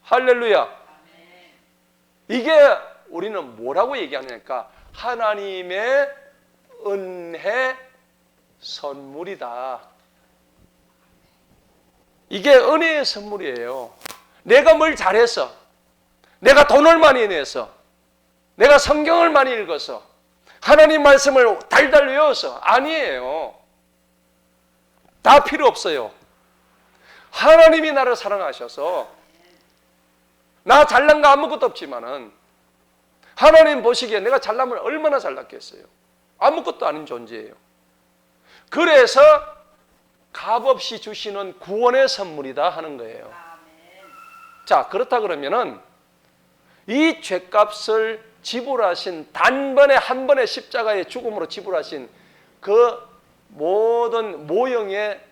할렐루야. 이게 우리는 뭐라고 얘기하냐니까 하나님의 은혜 선물이다. 이게 은혜의 선물이에요. 내가 뭘 잘해서, 내가 돈을 많이 내서, 내가 성경을 많이 읽어서, 하나님 말씀을 달달 외워서 아니에요. 다 필요 없어요. 하나님이 나를 사랑하셔서 나 잘난 거 아무것도 없지만은 하나님 보시기에 내가 잘나면 얼마나 잘났겠어요. 아무것도 아닌 존재예요. 그래서 값없이 주시는 구원의 선물이다 하는 거예요. 자, 그렇다 그러면은 이 죄값을 지불하신 단번에 한 번의 십자가의 죽음으로 지불하신 그 모든 모형의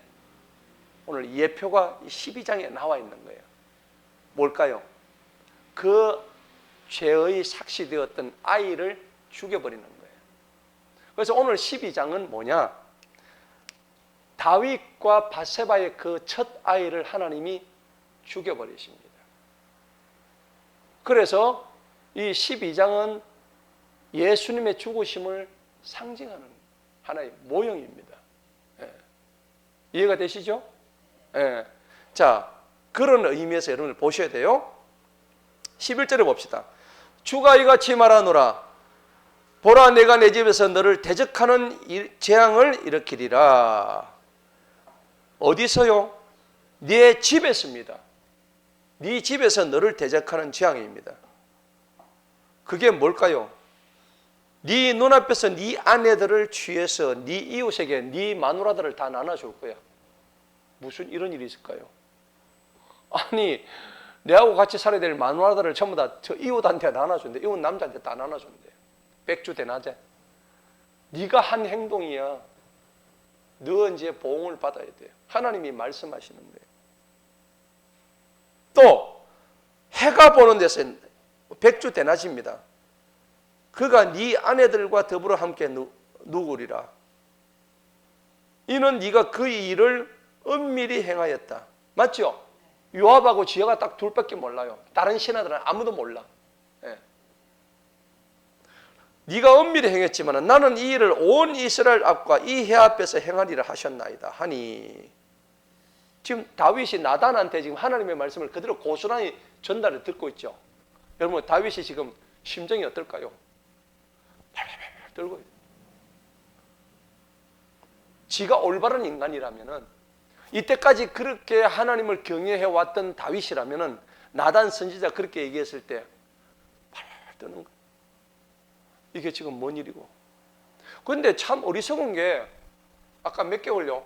오늘 예표가 12장에 나와 있는 거예요. 뭘까요? 그 죄의 삭시되었던 아이를 죽여버리는 거예요. 그래서 오늘 12장은 뭐냐? 다윗과 바세바의 그 첫 아이를 하나님이 죽여버리십니다. 그래서 이 12장은 예수님의 죽으심을 상징하는 하나의 모형입니다. 예. 이해가 되시죠? 예. 자, 그런 의미에서 여러분을 보셔야 돼요. 11절에 봅시다. 주가 이같이 말하노라. 보라, 내가 내 집에서 너를 대적하는 재앙을 일으키리라. 어디서요? 네 집에서입니다. 네 집에서 너를 대적하는 재앙입니다. 그게 뭘까요? 네 눈앞에서 네 아내들을 취해서 네 이웃에게 네 마누라들을 다 나눠줄 거야. 무슨 이런 일이 있을까요? 아니, 내하고 같이 살아야 될 마누라들을 전부 다 저 이웃한테 나눠준대. 이웃 남자한테 다 나눠준대. 백주대낮에. 네가 한 행동이야. 너 이제 보응을 받아야 돼요. 하나님이 말씀하시는 거예요. 또 해가 보는 데서 백주대낮입니다. 그가 네 아내들과 더불어 함께 누구리라. 이는 네가 그 일을 은밀히 행하였다. 맞죠? 요압하고 지혜가 딱 둘밖에 몰라요. 다른 신하들은 아무도 몰라. 예. 네가 은밀히 행했지만 나는 이 일을 온 이스라엘 앞과 이 해 앞에서 행하리라 하셨나이다 하니, 지금 다윗이 나단한테 지금 하나님의 말씀을 그대로 고스란히 전달을 듣고 있죠. 여러분, 다윗이 지금 심정이 어떨까요? 팔팔팔 떨고 있어요. 지가 올바른 인간이라면은, 이때까지 그렇게 하나님을 경외해 왔던 다윗이라면은 나단 선지자 그렇게 얘기했을 때 팔팔 떠는 거예요. 이게 지금 뭔 일이고. 그런데 참 어리석은 게, 아까 몇 개월요?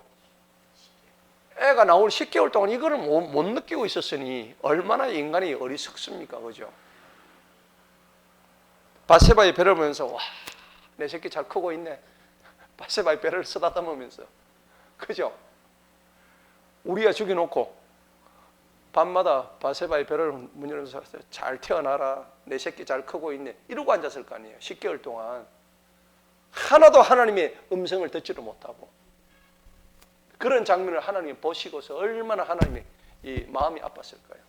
애가 나올 10개월 동안 이거를 못 느끼고 있었으니 얼마나 인간이 어리석습니까? 그죠? 바세바의 배를 보면서, 와, 내 새끼 잘 크고 있네. 바세바의 배를 쓰다듬으면서. 그죠? 우리가 죽여놓고 밤마다 바세바의 배를 문 열어서 잘 태어나라, 내 새끼 잘 크고 있네, 이러고 앉았을 거 아니에요. 10개월 동안 하나도 하나님의 음성을 듣지도 못하고. 그런 장면을 하나님이 보시고서 얼마나 하나님의 이 마음이 아팠을까요?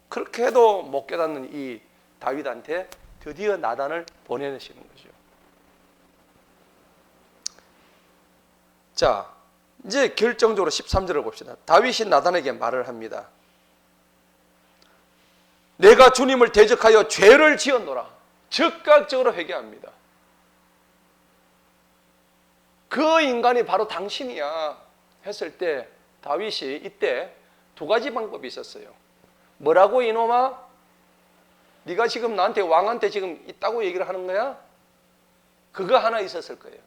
그렇게 해도 못 깨닫는 이 다윗한테 드디어 나단을 보내시는 거죠. 자, 이제 결정적으로 13절을 봅시다. 다윗이 나단에게 말을 합니다. 내가 주님을 대적하여 죄를 지었노라. 즉각적으로 회개합니다. 그 인간이 바로 당신이야 했을 때 다윗이 이때 두 가지 방법이 있었어요. 뭐라고 이놈아? 네가 지금 나한테 왕한테 지금 있다고 얘기를 하는 거야? 그거 하나 있었을 거예요.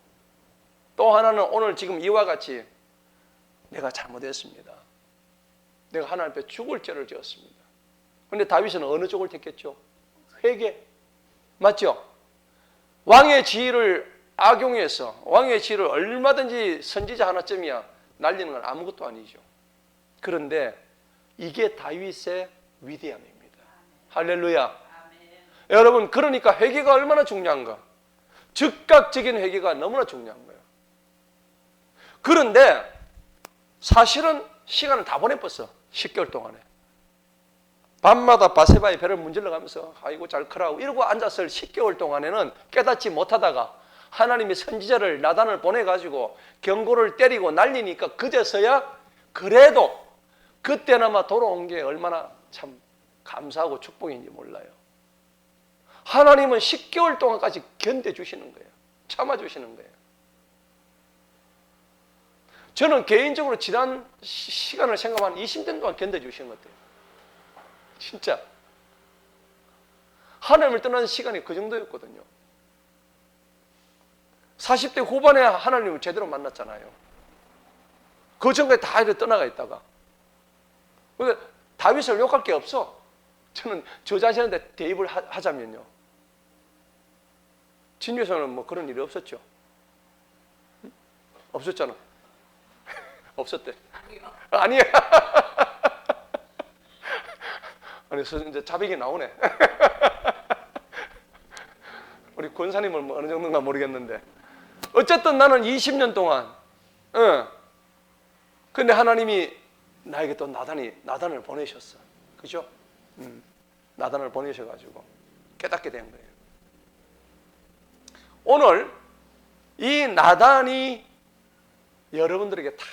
또 하나는 오늘 지금 이와 같이 내가 잘못했습니다. 내가 하나님 앞에 죽을 죄를 지었습니다. 그런데 다윗은 어느 쪽을 택했죠? 회개. 맞죠? 왕의 지위를 악용해서 왕의 지위를 얼마든지 선지자 하나쯤이야 날리는 건 아무것도 아니죠. 그런데 이게 다윗의 위대함입니다. 할렐루야. 아멘. 여러분, 그러니까 회개가 얼마나 중요한가? 즉각적인 회개가 너무나 중요한 거예요. 그런데 사실은 시간을 다 보내버렸어. 10개월 동안에. 밤마다 바세바의 배를 문질러 가면서 아이고 잘 크라고 이러고 앉았을 10개월 동안에는 깨닫지 못하다가 하나님이 선지자를 나단을 보내가지고 경고를 때리고 날리니까 그제서야 그래도 그때나마 돌아온 게 얼마나 참 감사하고 축복인지 몰라요. 하나님은 10개월 동안까지 견뎌주시는 거예요. 참아주시는 거예요. 저는 개인적으로 지난 시간을 생각하면 20년 동안 견뎌주시는 것 같아요. 진짜 하나님을 떠나는 시간이 그 정도였거든요. 40대 후반에 하나님을 제대로 만났잖아요. 그 전까지 다 이렇게 떠나가 있다가. 그러니까 다윗을 욕할 게 없어. 저는 저 자신한테 대입을 하자면요. 진유에서는 뭐 그런 일이 없었죠. 없었잖아. 없었대. 아니야. 아니, 이제 자백이 나오네. 우리 권사님은 뭐 어느 정도인가 모르겠는데. 어쨌든 나는 20년 동안, 근데 하나님이 나에게 또 나단을 보내셨어. 그죠? 나단을 보내셔가지고 깨닫게 된 거예요. 오늘 이 나단이 여러분들에게 다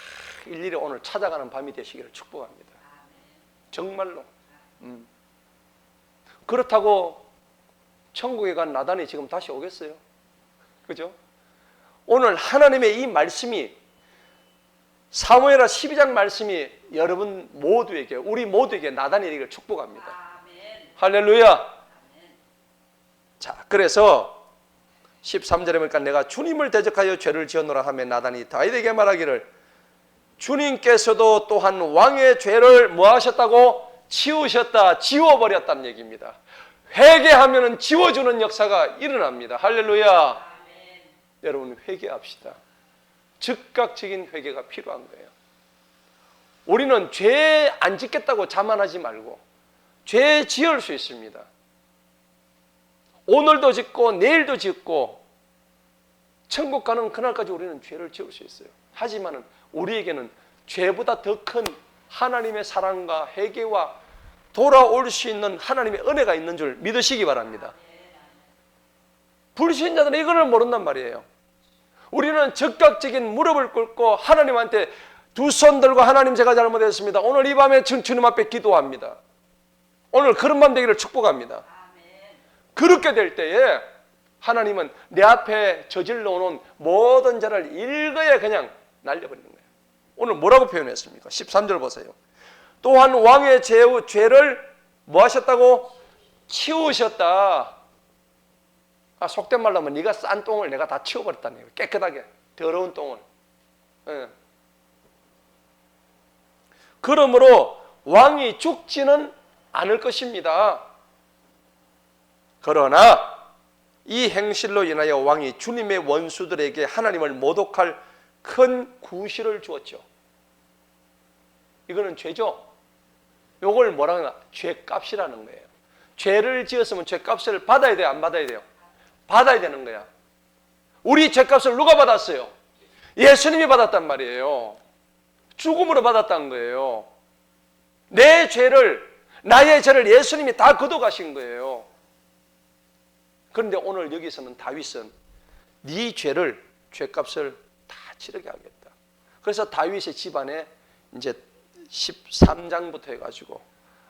일일이 오늘 찾아가는 밤이 되시기를 축복합니다. 정말로. 그렇다고 천국에 간 나단이 지금 다시 오겠어요? 그죠? 오늘 하나님의 이 말씀이 사무엘하 12장 말씀이 여러분 모두에게 우리 모두에게 나단이 되기를 축복합니다. 아멘. 할렐루야. 아멘. 자, 그래서 13절에 보니까 내가 주님을 대적하여 죄를 지었노라 하며 나단이 다윗에게 말하기를 주님께서도 또한 왕의 죄를 뭐 하셨다고? 치우셨다, 지워버렸다는 얘기입니다. 회개하면 지워주는 역사가 일어납니다. 할렐루야. 아멘. 여러분 회개합시다. 즉각적인 회개가 필요한 거예요. 우리는 죄 안 짓겠다고 자만하지 말고 죄 지을 수 있습니다. 오늘도 짓고 내일도 짓고 천국 가는 그날까지 우리는 죄를 지을 수 있어요. 하지만 우리에게는 죄보다 더 큰 하나님의 사랑과 회개와 돌아올 수 있는 하나님의 은혜가 있는 줄 믿으시기 바랍니다. 불신자들은 이거를 모른단 말이에요. 우리는 즉각적인 무릎을 꿇고 하나님한테 두 손 들고 하나님 제가 잘못했습니다. 오늘 이 밤에 주님 앞에 기도합니다. 오늘 그런 밤 되기를 축복합니다. 그렇게 될 때에 하나님은 내 앞에 저질러 오는 모든 죄를 일거에 그냥 날려버리는 거예요. 오늘 뭐라고 표현했습니까? 13절 보세요. 또한 왕의 죄를 뭐 하셨다고? 치우셨다. 속된 말로 하면 네가 싼 똥을 내가 다 치워버렸다는 얘기예요. 깨끗하게 더러운 똥을. 그러므로 왕이 죽지는 않을 것입니다. 그러나 이 행실로 인하여 왕이 주님의 원수들에게 하나님을 모독할 큰 구실을 주었죠. 이거는 죄죠. 요걸 뭐라 하나? 죄값이라는 거예요. 죄를 지었으면 죄값을 받아야 돼요? 안 받아야 돼요? 받아야 되는 거야. 우리 죄값을 누가 받았어요? 예수님이 받았단 말이에요. 죽음으로 받았다는 거예요. 내 죄를, 나의 죄를 예수님이 다 걷어가신 거예요. 그런데 오늘 여기서는 다윗은 네 죄를, 죄값을 다 치르게 하겠다. 그래서 다윗의 집안에 이제 13장부터 해가지고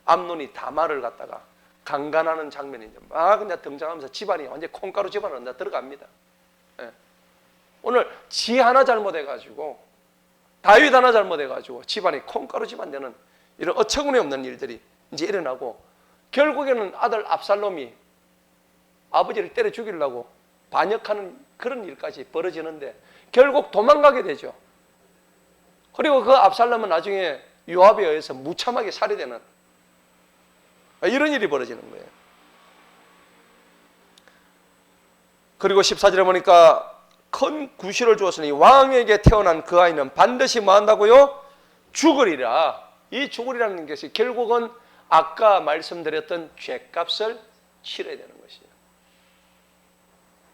암논이 다말을 갖다가 강간하는 장면이 이제 막 그냥 등장하면서 집안이 완전 콩가루 집안으로 들어갑니다. 예. 오늘 지 하나 잘못해가지고 다윗 하나 잘못해가지고 집안이 콩가루 집안 되는 이런 어처구니 없는 일들이 이제 일어나고 결국에는 아들 압살롬이 아버지를 때려 죽이려고 반역하는 그런 일까지 벌어지는데 결국 도망가게 되죠. 그리고 그 압살롬은 나중에 요압에 의해서 무참하게 살해되는 이런 일이 벌어지는 거예요. 그리고 14절에 보니까 큰 구실을 주었으니 왕에게 태어난 그 아이는 반드시 뭐 한다고요? 죽으리라. 이 죽으리라는 것이 결국은 아까 말씀드렸던 죄값을 치러야 되는 것이에요.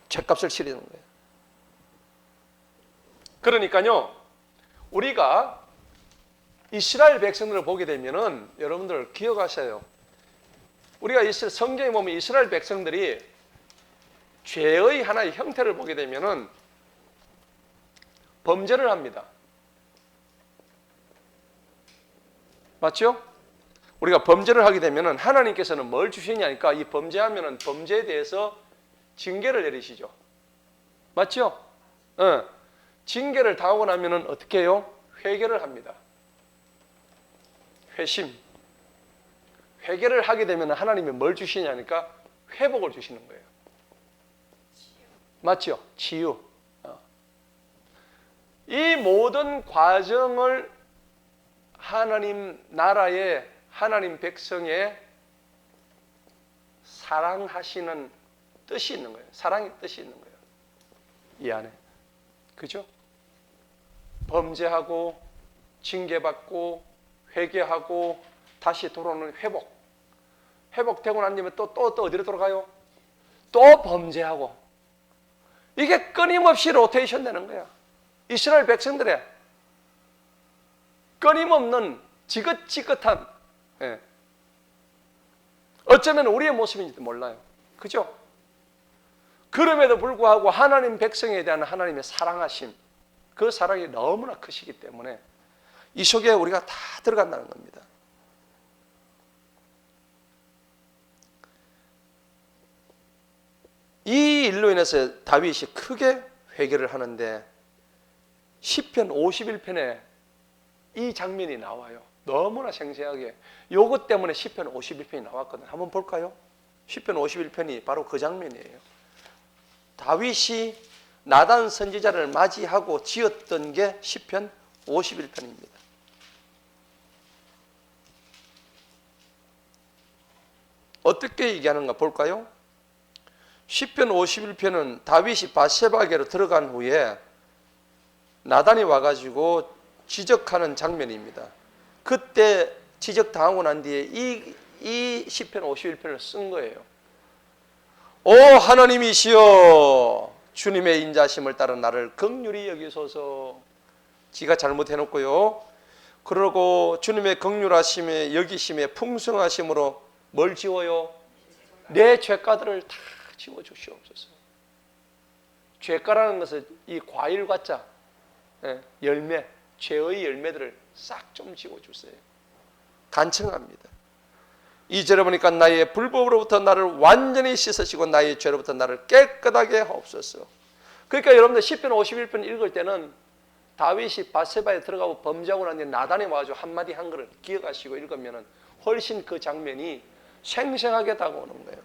죄값을 치러야 되는 거예요. 그러니까요, 우리가 이스라엘 백성들을 보게 되면은 여러분들 기억하세요. 우리가 성경에 보면 이스라엘 백성들이 죄의 하나의 형태를 보게 되면은 범죄를 합니다. 맞죠? 우리가 범죄를 하게 되면은 하나님께서는 뭘 주시냐니까 이 범죄하면은 범죄에 대해서 징계를 내리시죠. 맞죠? 징계를 당하고 나면은 어떻게 해요? 회개를 합니다. 회심. 회개를 하게 되면 하나님이 뭘 주시냐니까 회복을 주시는 거예요. 맞죠? 치유. 이 모든 과정을 하나님 나라의 하나님 백성의 사랑하시는 뜻이 있는 거예요. 사랑의 뜻이 있는 거예요. 이 안에. 그죠? 범죄하고 징계받고 회개하고 다시 돌아오는 회복. 회복되고 난 뒤에 또 어디로 돌아가요? 또 범죄하고. 이게 끊임없이 로테이션 되는 거야. 이스라엘 백성들의 끊임없는 지긋지긋한, 어쩌면 우리의 모습인지도 몰라요. 그죠? 그럼에도 불구하고 하나님 백성에 대한 하나님의 사랑하심, 그 사랑이 너무나 크시기 때문에 이 속에 우리가 다 들어간다는 겁니다. 이 일로 인해서 다윗이 크게 회개를 하는데 시편 51편에 이 장면이 나와요. 너무나 생생하게. 요것 때문에 시편 51편이 나왔거든요. 한번 볼까요? 시편 51편이 바로 그 장면이에요. 다윗이 나단 선지자를 맞이하고 지었던 게 시편 51편입니다. 어떻게 얘기하는가 볼까요? 시편 51편은 다윗이 밧세바에게로 들어간 후에 나단이 와가지고 지적하는 장면입니다. 그때 지적당하고 난 뒤에 이 시편 51편을 쓴 거예요. 오 하나님이시여 주님의 인자심을 따라 나를 긍휼히 여기소서. 지가 잘못해놓고요. 그러고 주님의 긍휼하심에 여기심에 풍성하심으로 뭘 지워요? 내 죄가들을 다 지워주시옵소서. 죄가라는 것은 이 과일과자, 열매, 죄의 열매들을 싹 좀 지워주세요. 간청합니다. 2절에 보니까 나의 불법으로부터 나를 완전히 씻으시고 나의 죄로부터 나를 깨끗하게 하옵소서. 그러니까 여러분들 시편 51편 읽을 때는 다윗이 밧세바에 들어가고 범죄하고 난 뒤에 나단이 와가지고 한마디 한 거를 기억하시고 읽으면 훨씬 그 장면이 생생하게 다가오는 거예요.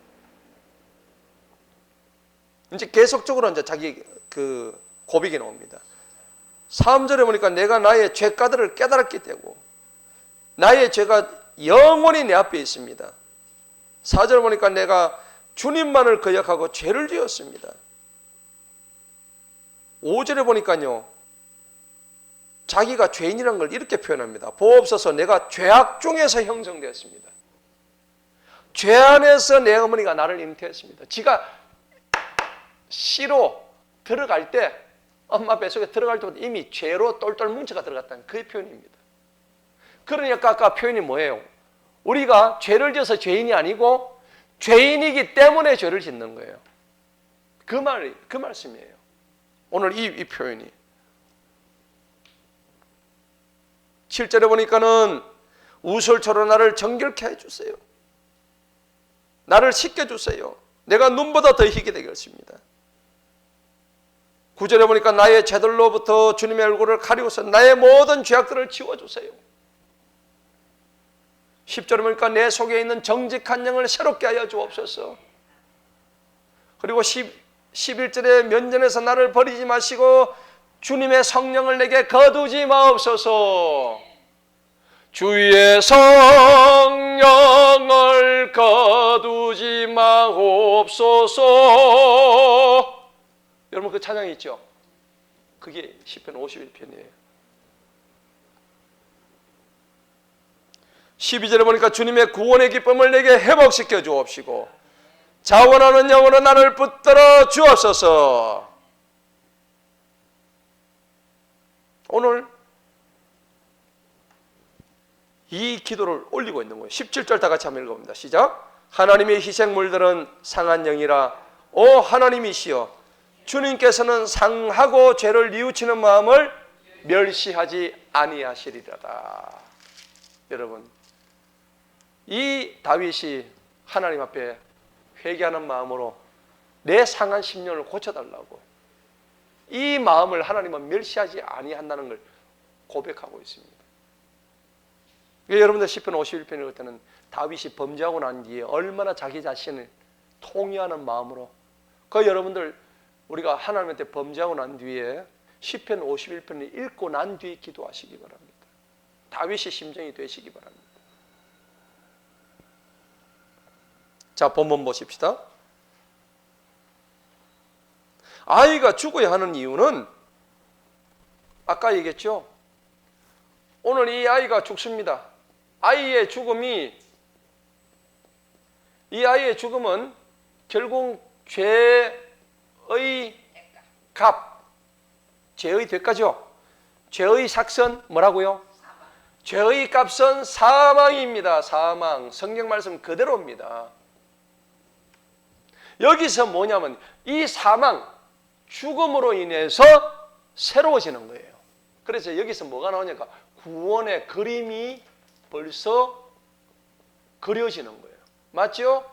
이제 계속적으로 이제 자기 그 고백이 나옵니다. 3절에 보니까 내가 나의 죄가들을 깨달았기 때문에 나의 죄가 영원히 내 앞에 있습니다. 4절 보니까 내가 주님만을 거역하고 죄를 지었습니다. 5절에 보니까요, 자기가 죄인이라는 걸 이렇게 표현합니다. 보옵소서 내가 죄악 중에서 형성되었습니다. 죄 안에서 내 어머니가 나를 잉태했습니다. 지가 씨로 들어갈 때, 엄마 뱃속에 들어갈 때부터 이미 죄로 똘똘 뭉쳐가 들어갔다는 그 표현입니다. 그러니까 아까 표현이 뭐예요? 우리가 죄를 지어서 죄인이 아니고 죄인이기 때문에 죄를 짓는 거예요. 그 말씀이에요. 오늘 이 표현이. 7절에 보니까는 우솔처럼 나를 정결케 해주세요. 나를 씻겨주세요. 내가 눈보다 더 희게 되겠습니다. 9절에 보니까 나의 죄들로부터 주님의 얼굴을 가리고서 나의 모든 죄악들을 지워주세요. 10절에 보니까 내 속에 있는 정직한 영을 새롭게 하여 주옵소서. 그리고 11절에 면전에서 나를 버리지 마시고 주님의 성령을 내게 거두지 마옵소서. 주의 성령을 거두지 마옵소서. 여러분 그 찬양이 있죠? 그게 시편 51편이에요. 12절에 보니까 주님의 구원의 기쁨을 내게 회복시켜 주옵시고 자원하는 영으로 나를 붙들어 주옵소서. 오늘 이 기도를 올리고 있는 거예요. 17절 다 같이 한번 읽어봅니다. 시작. 하나님의 희생물들은 상한 영이라 오 하나님이시여 주님께서는 상하고 죄를 뉘우치는 마음을 멸시하지 아니하시리로다. 여러분 이 다윗이 하나님 앞에 회개하는 마음으로 내 상한 심령을 고쳐달라고 이 마음을 하나님은 멸시하지 아니한다는 걸 고백하고 있습니다. 여러분들 시편 51편 읽을 때는 다윗이 범죄하고 난 뒤에 얼마나 자기 자신을 통회하는 마음으로 그 여러분들 우리가 하나님한테 범죄하고 난 뒤에 시편 51편을 읽고 난 뒤에 기도하시기 바랍니다. 다윗의 심정이 되시기 바랍니다. 자, 본문 보십시다. 아이가 죽어야 하는 이유는 아까 얘기했죠. 오늘 이 아이가 죽습니다. 이 아이의 죽음은 결국 죄의 값, 죄의 대가죠. 죄의 삭선 뭐라고요? 죄의 값은 사망입니다. 사망. 성경 말씀 그대로입니다. 여기서 뭐냐면 이 사망, 죽음으로 인해서 새로워지는 거예요. 그래서 여기서 뭐가 나오냐니까 구원의 그림이 벌써 그려지는 거예요. 맞죠?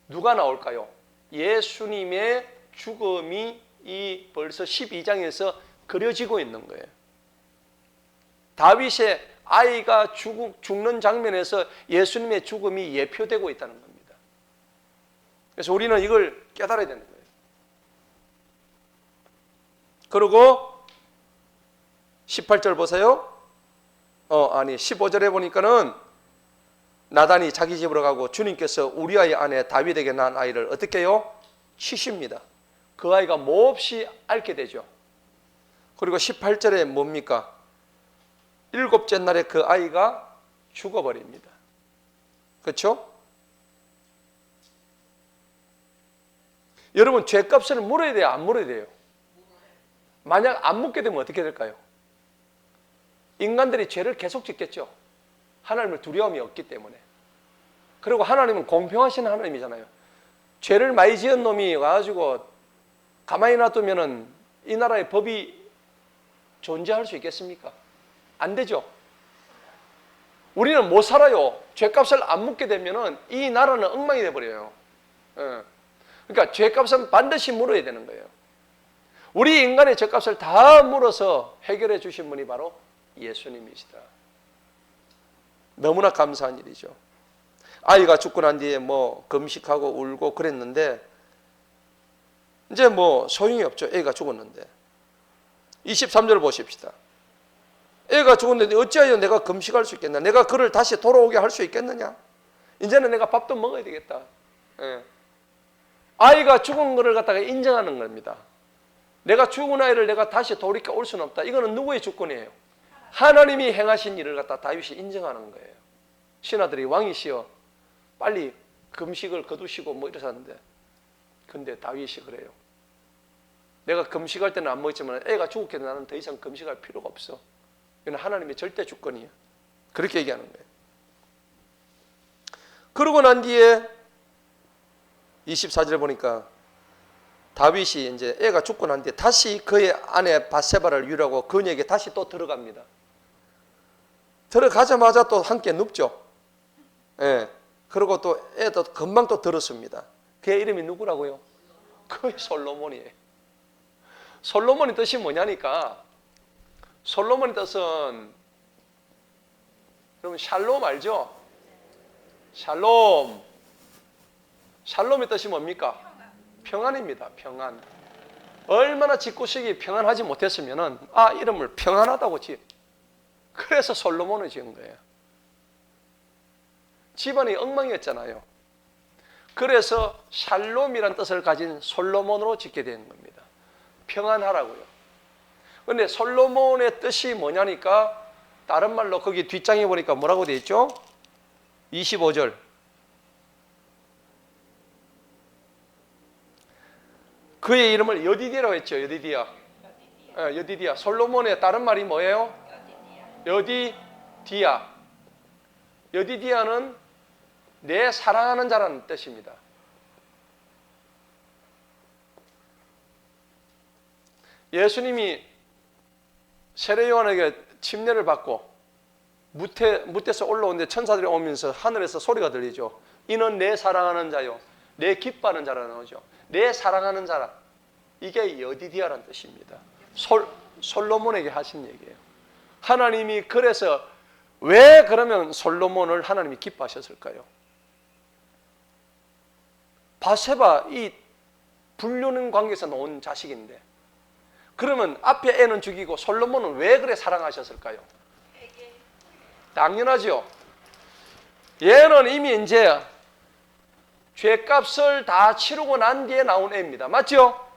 누가 나올까요? 예수님의 죽음이 이 벌써 12장에서 그려지고 있는 거예요. 다윗의 아이가 죽는 장면에서 예수님의 죽음이 예표되고 있다는 겁니다. 그래서 우리는 이걸 깨달아야 되는 거예요. 그리고 18절 보세요. 15절에 보니까는 나단이 자기 집으로 가고 주님께서 우리아의 아내 다윗에게 낳은 아이를 어떻게 해요? 치십니다. 그 아이가 몹시 앓게 되죠. 그리고 18절에 뭡니까? 7째 날에 그 아이가 죽어버립니다. 그렇죠? 여러분 죄값을 물어야 돼요? 안 물어야 돼요? 만약 안 묻게 되면 어떻게 될까요? 인간들이 죄를 계속 짓겠죠. 하나님을 두려움이 없기 때문에. 그리고 하나님은 공평하신 하나님이잖아요. 죄를 많이 지은 놈이 와가지고 가만히 놔두면은 이 나라의 법이 존재할 수 있겠습니까? 안 되죠. 우리는 못 살아요. 죄값을 안 묻게 되면은 이 나라는 엉망이 돼버려요. 그러니까 죄값은 반드시 물어야 되는 거예요. 우리 인간의 죄값을 다 물어서 해결해 주신 분이 바로 예수님이시다. 너무나 감사한 일이죠. 아이가 죽고 난 뒤에 금식하고 울고 그랬는데 이제 소용이 없죠. 애가 죽었는데. 23절 보십시다. 애가 죽었는데 어찌하여 내가 금식할 수 있겠나? 내가 그를 다시 돌아오게 할 수 있겠느냐? 이제는 내가 밥도 먹어야 되겠다. 아이가 죽은 것을 갖다가 인정하는 겁니다. 내가 죽은 아이를 내가 다시 돌이켜 올 수는 없다. 이거는 누구의 주권이에요? 하나님이 행하신 일을 갖다 다윗이 인정하는 거예요. 신하들이 왕이시여 빨리 금식을 거두시고 이러셨는데 근데 다윗이 그래요. 내가 금식할 때는 안 먹었지만 애가 죽었기 때문에 나는 더 이상 금식할 필요가 없어. 이건 하나님의 절대 주권이에요. 그렇게 얘기하는 거예요. 그러고 난 뒤에 24절에 보니까 다윗이 이제 애가 죽고 난 뒤에 다시 그의 아내 밧세바를 위로하고 그녀에게 다시 또 들어갑니다. 들어가자마자 또 함께 눕죠. 그리고 또 애도 금방 또 들었습니다. 그의 이름이 누구라고요? 그의 솔로몬이에요. 솔로몬의 뜻이 뭐냐니까, 솔로몬의 뜻은 여러분 샬롬 알죠? 샬롬. 샬롬의 뜻이 뭡니까? 평안입니다. 평안. 얼마나 집구석이 평안하지 못했으면은 이름을 평안하다고 그래서 솔로몬을 지은 거예요. 집안이 엉망이었잖아요. 그래서 샬롬이란 뜻을 가진 솔로몬으로 짓게 된 겁니다. 평안하라고요. 그런데 솔로몬의 뜻이 뭐냐니까, 다른 말로 거기 뒷장에 보니까 뭐라고 되어 있죠? 25절. 그의 이름을 여디디라고 했죠. 여디디야. 여디디야. 솔로몬의 다른 말이 뭐예요? 여디디야. 여디디야는 내 사랑하는 자라는 뜻입니다. 예수님이 세례 요한에게 침례를 받고 무태에서 올라오는데 천사들이 오면서 하늘에서 소리가 들리죠. 이는 내 사랑하는 자요, 내 기뻐하는 자라는 거죠. 내 사랑하는 자라. 이게 여디디아라는 뜻입니다. 솔로몬에게 하신 얘기예요. 하나님이 그래서 왜 그러면 솔로몬을 하나님이 기뻐하셨을까요? 바세바 이 불륜 관계에서 나온 자식인데, 그러면 앞에 애는 죽이고 솔로몬은 왜 그래 사랑하셨을까요? 당연하죠. 얘는 이미 이제 죄값을 다 치르고 난 뒤에 나온 애입니다. 맞죠?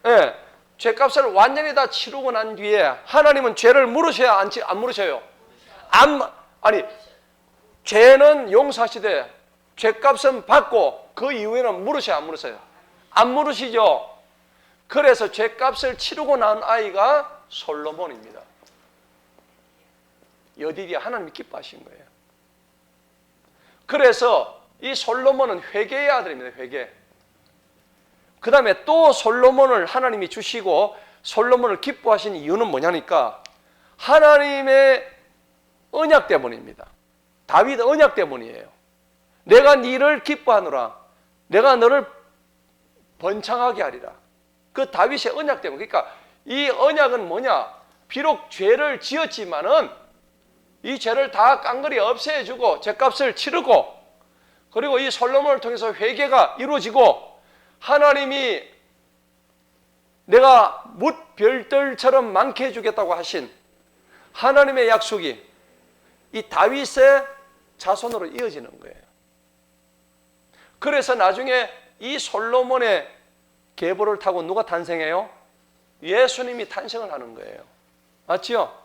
예. 죄값을 완전히 다 치르고 난 뒤에 하나님은 죄를 물으셔야 안 물으셔요? 아니, 죄는 용서하시되 죄값은 받고 그 이후에는 물으셔야 안 물으세요? 안 물으시죠? 그래서 죄값을 치르고 난 아이가 솔로몬입니다. 여디디아, 하나님이 기뻐하신 거예요. 그래서 이 솔로몬은 회개의 아들입니다. 회개. 그 다음에 또 솔로몬을 하나님이 주시고 솔로몬을 기뻐하신 이유는 뭐냐니까, 하나님의 언약 때문입니다. 다윗 언약 때문이에요. 내가 네를 기뻐하노라, 내가 너를 번창하게 하리라. 그 다윗의 언약 때문에. 그러니까 이 언약은 뭐냐, 비록 죄를 지었지만은 이 죄를 다 깡그리 없애주고 죄값을 치르고, 그리고 이 솔로몬을 통해서 회개가 이루어지고, 하나님이 내가 뭇 별들처럼 많게 해주겠다고 하신 하나님의 약속이 이 다윗의 자손으로 이어지는 거예요. 그래서 나중에 이 솔로몬의 계보를 타고 누가 탄생해요? 예수님이 탄생을 하는 거예요. 맞죠?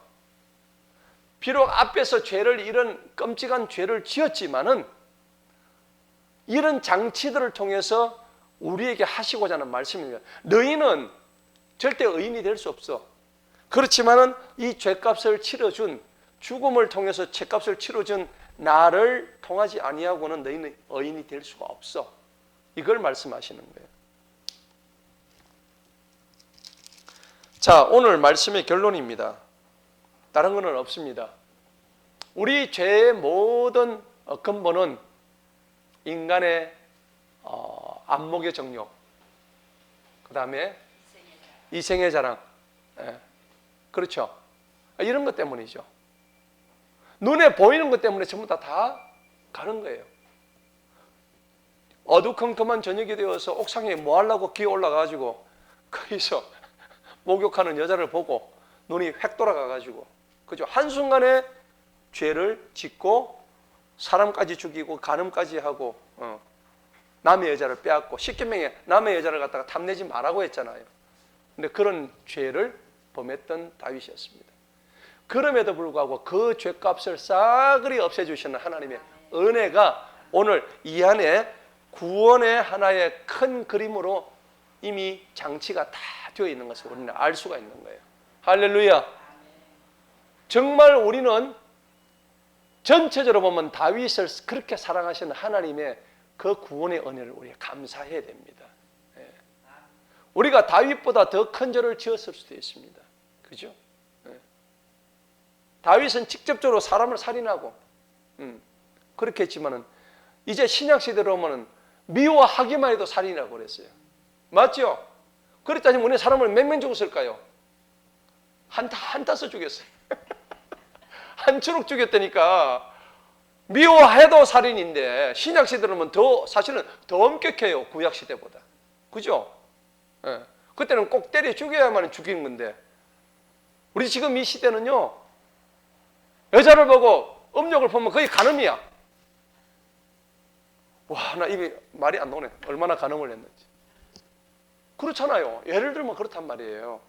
비록 앞에서 이런 끔찍한 죄를 지었지만은 이런 장치들을 통해서 우리에게 하시고자 하는 말씀입니다. 너희는 절대 의인이 될 수 없어. 그렇지만은 이 죄값을 치러준, 죽음을 통해서 죄값을 치러준 나를 통하지 아니하고는 너희는 의인이 될 수가 없어. 이걸 말씀하시는 거예요. 자, 오늘 말씀의 결론입니다. 다른 것은 없습니다. 우리 죄의 모든 근본은 인간의 안목의 정욕, 그 다음에 이생의 자랑, 그렇죠? 이런 것 때문이죠. 눈에 보이는 것 때문에 전부 다 가는 거예요. 어두컴컴한 저녁이 되어서 옥상에 뭐 하려고 기어 올라가가지고 거기서 목욕하는 여자를 보고 눈이 획 돌아가가지고, 그죠? 한순간에 죄를 짓고 사람까지 죽이고 간음까지 하고 남의 여자를 빼앗고, 십계명에 남의 여자를 갖다가 탐내지 말라고 했잖아요. 근데 그런 죄를 범했던 다윗이었습니다. 그럼에도 불구하고 그 죄값을 싸그리 없애주시는 하나님의 은혜가 오늘 이 안에 구원의 하나의 큰 그림으로 이미 장치가 다 되어 있는 것을 우리는 알 수가 있는 거예요. 할렐루야. 정말 우리는 전체적으로 보면 다윗을 그렇게 사랑하시는 하나님의 그 구원의 은혜를 우리가 감사해야 됩니다. 우리가 다윗보다 더 큰 죄를 지었을 수도 있습니다. 그죠? 다윗은 직접적으로 사람을 살인하고 그렇게 했지만은 이제 신약 시대로 오면은 미워하기만 해도 살인이라고 그랬어요. 맞죠? 그랬 따지면 우리 사람을 몇 명 죽었을까요? 한타서 죽였어요. 한 추록 죽였다니까. 미워해도 살인인데 신약 시대로는 더 사실은 더 엄격해요. 구약 시대보다. 그죠? 예. 그때는 꼭 때려 죽여야만 죽이는 건데 우리 지금 이 시대는요. 여자를 보고 음욕을 보면 거의 간음이야. 와, 나 입이 말이 안 나오네. 얼마나 간음을 했는지. 그렇잖아요. 예를 들면 그렇단 말이에요.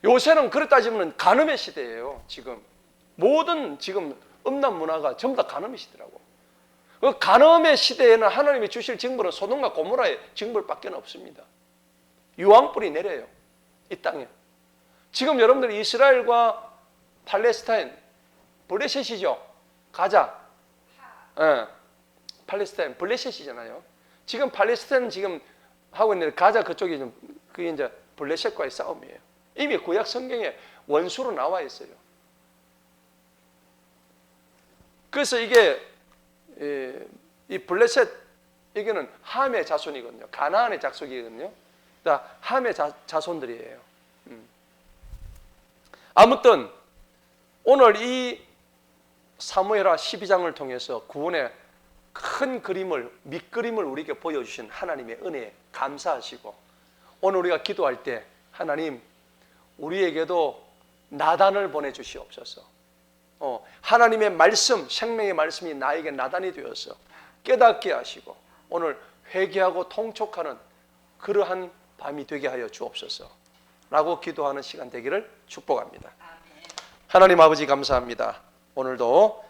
요새는 그렇 따지면 간음의 시대예요. 지금 모든 지금 음란 문화가 전부 다 간음의 시대라고. 그 간음의 시대에는 하나님이 주실 징벌은 소돔과 고모라의 징벌밖에 없습니다. 유황불이 내려요. 이 땅에. 지금 여러분들 이스라엘과 팔레스타인, 블레셋이죠. 가자. 예. 팔레스타인, 블레셋이잖아요. 지금 팔레스타인은 지금 하고 있는 가자 그쪽이 좀 그게 이제 블레셋과의 싸움이에요. 이미 구약 성경에 원수로 나와 있어요. 그래서 이게 이 블레셋 이게는 함의 자손이거든요. 가나안의 족속이거든요. 다 함의 자손들이에요. 아무튼 오늘 이 사무엘하 12장을 통해서 구원의 큰 그림을 밑그림을 우리에게 보여주신 하나님의 은혜에 감사하시고 오늘 우리가 기도할 때 하나님 우리에게도 나단을 보내주시옵소서. 하나님의 말씀, 생명의 말씀이 나에게 나단이 되어서 깨닫게 하시고 오늘 회개하고 통촉하는 그러한 밤이 되게 하여 주옵소서 라고 기도하는 시간 되기를 축복합니다. 하나님 아버지 감사합니다. 오늘도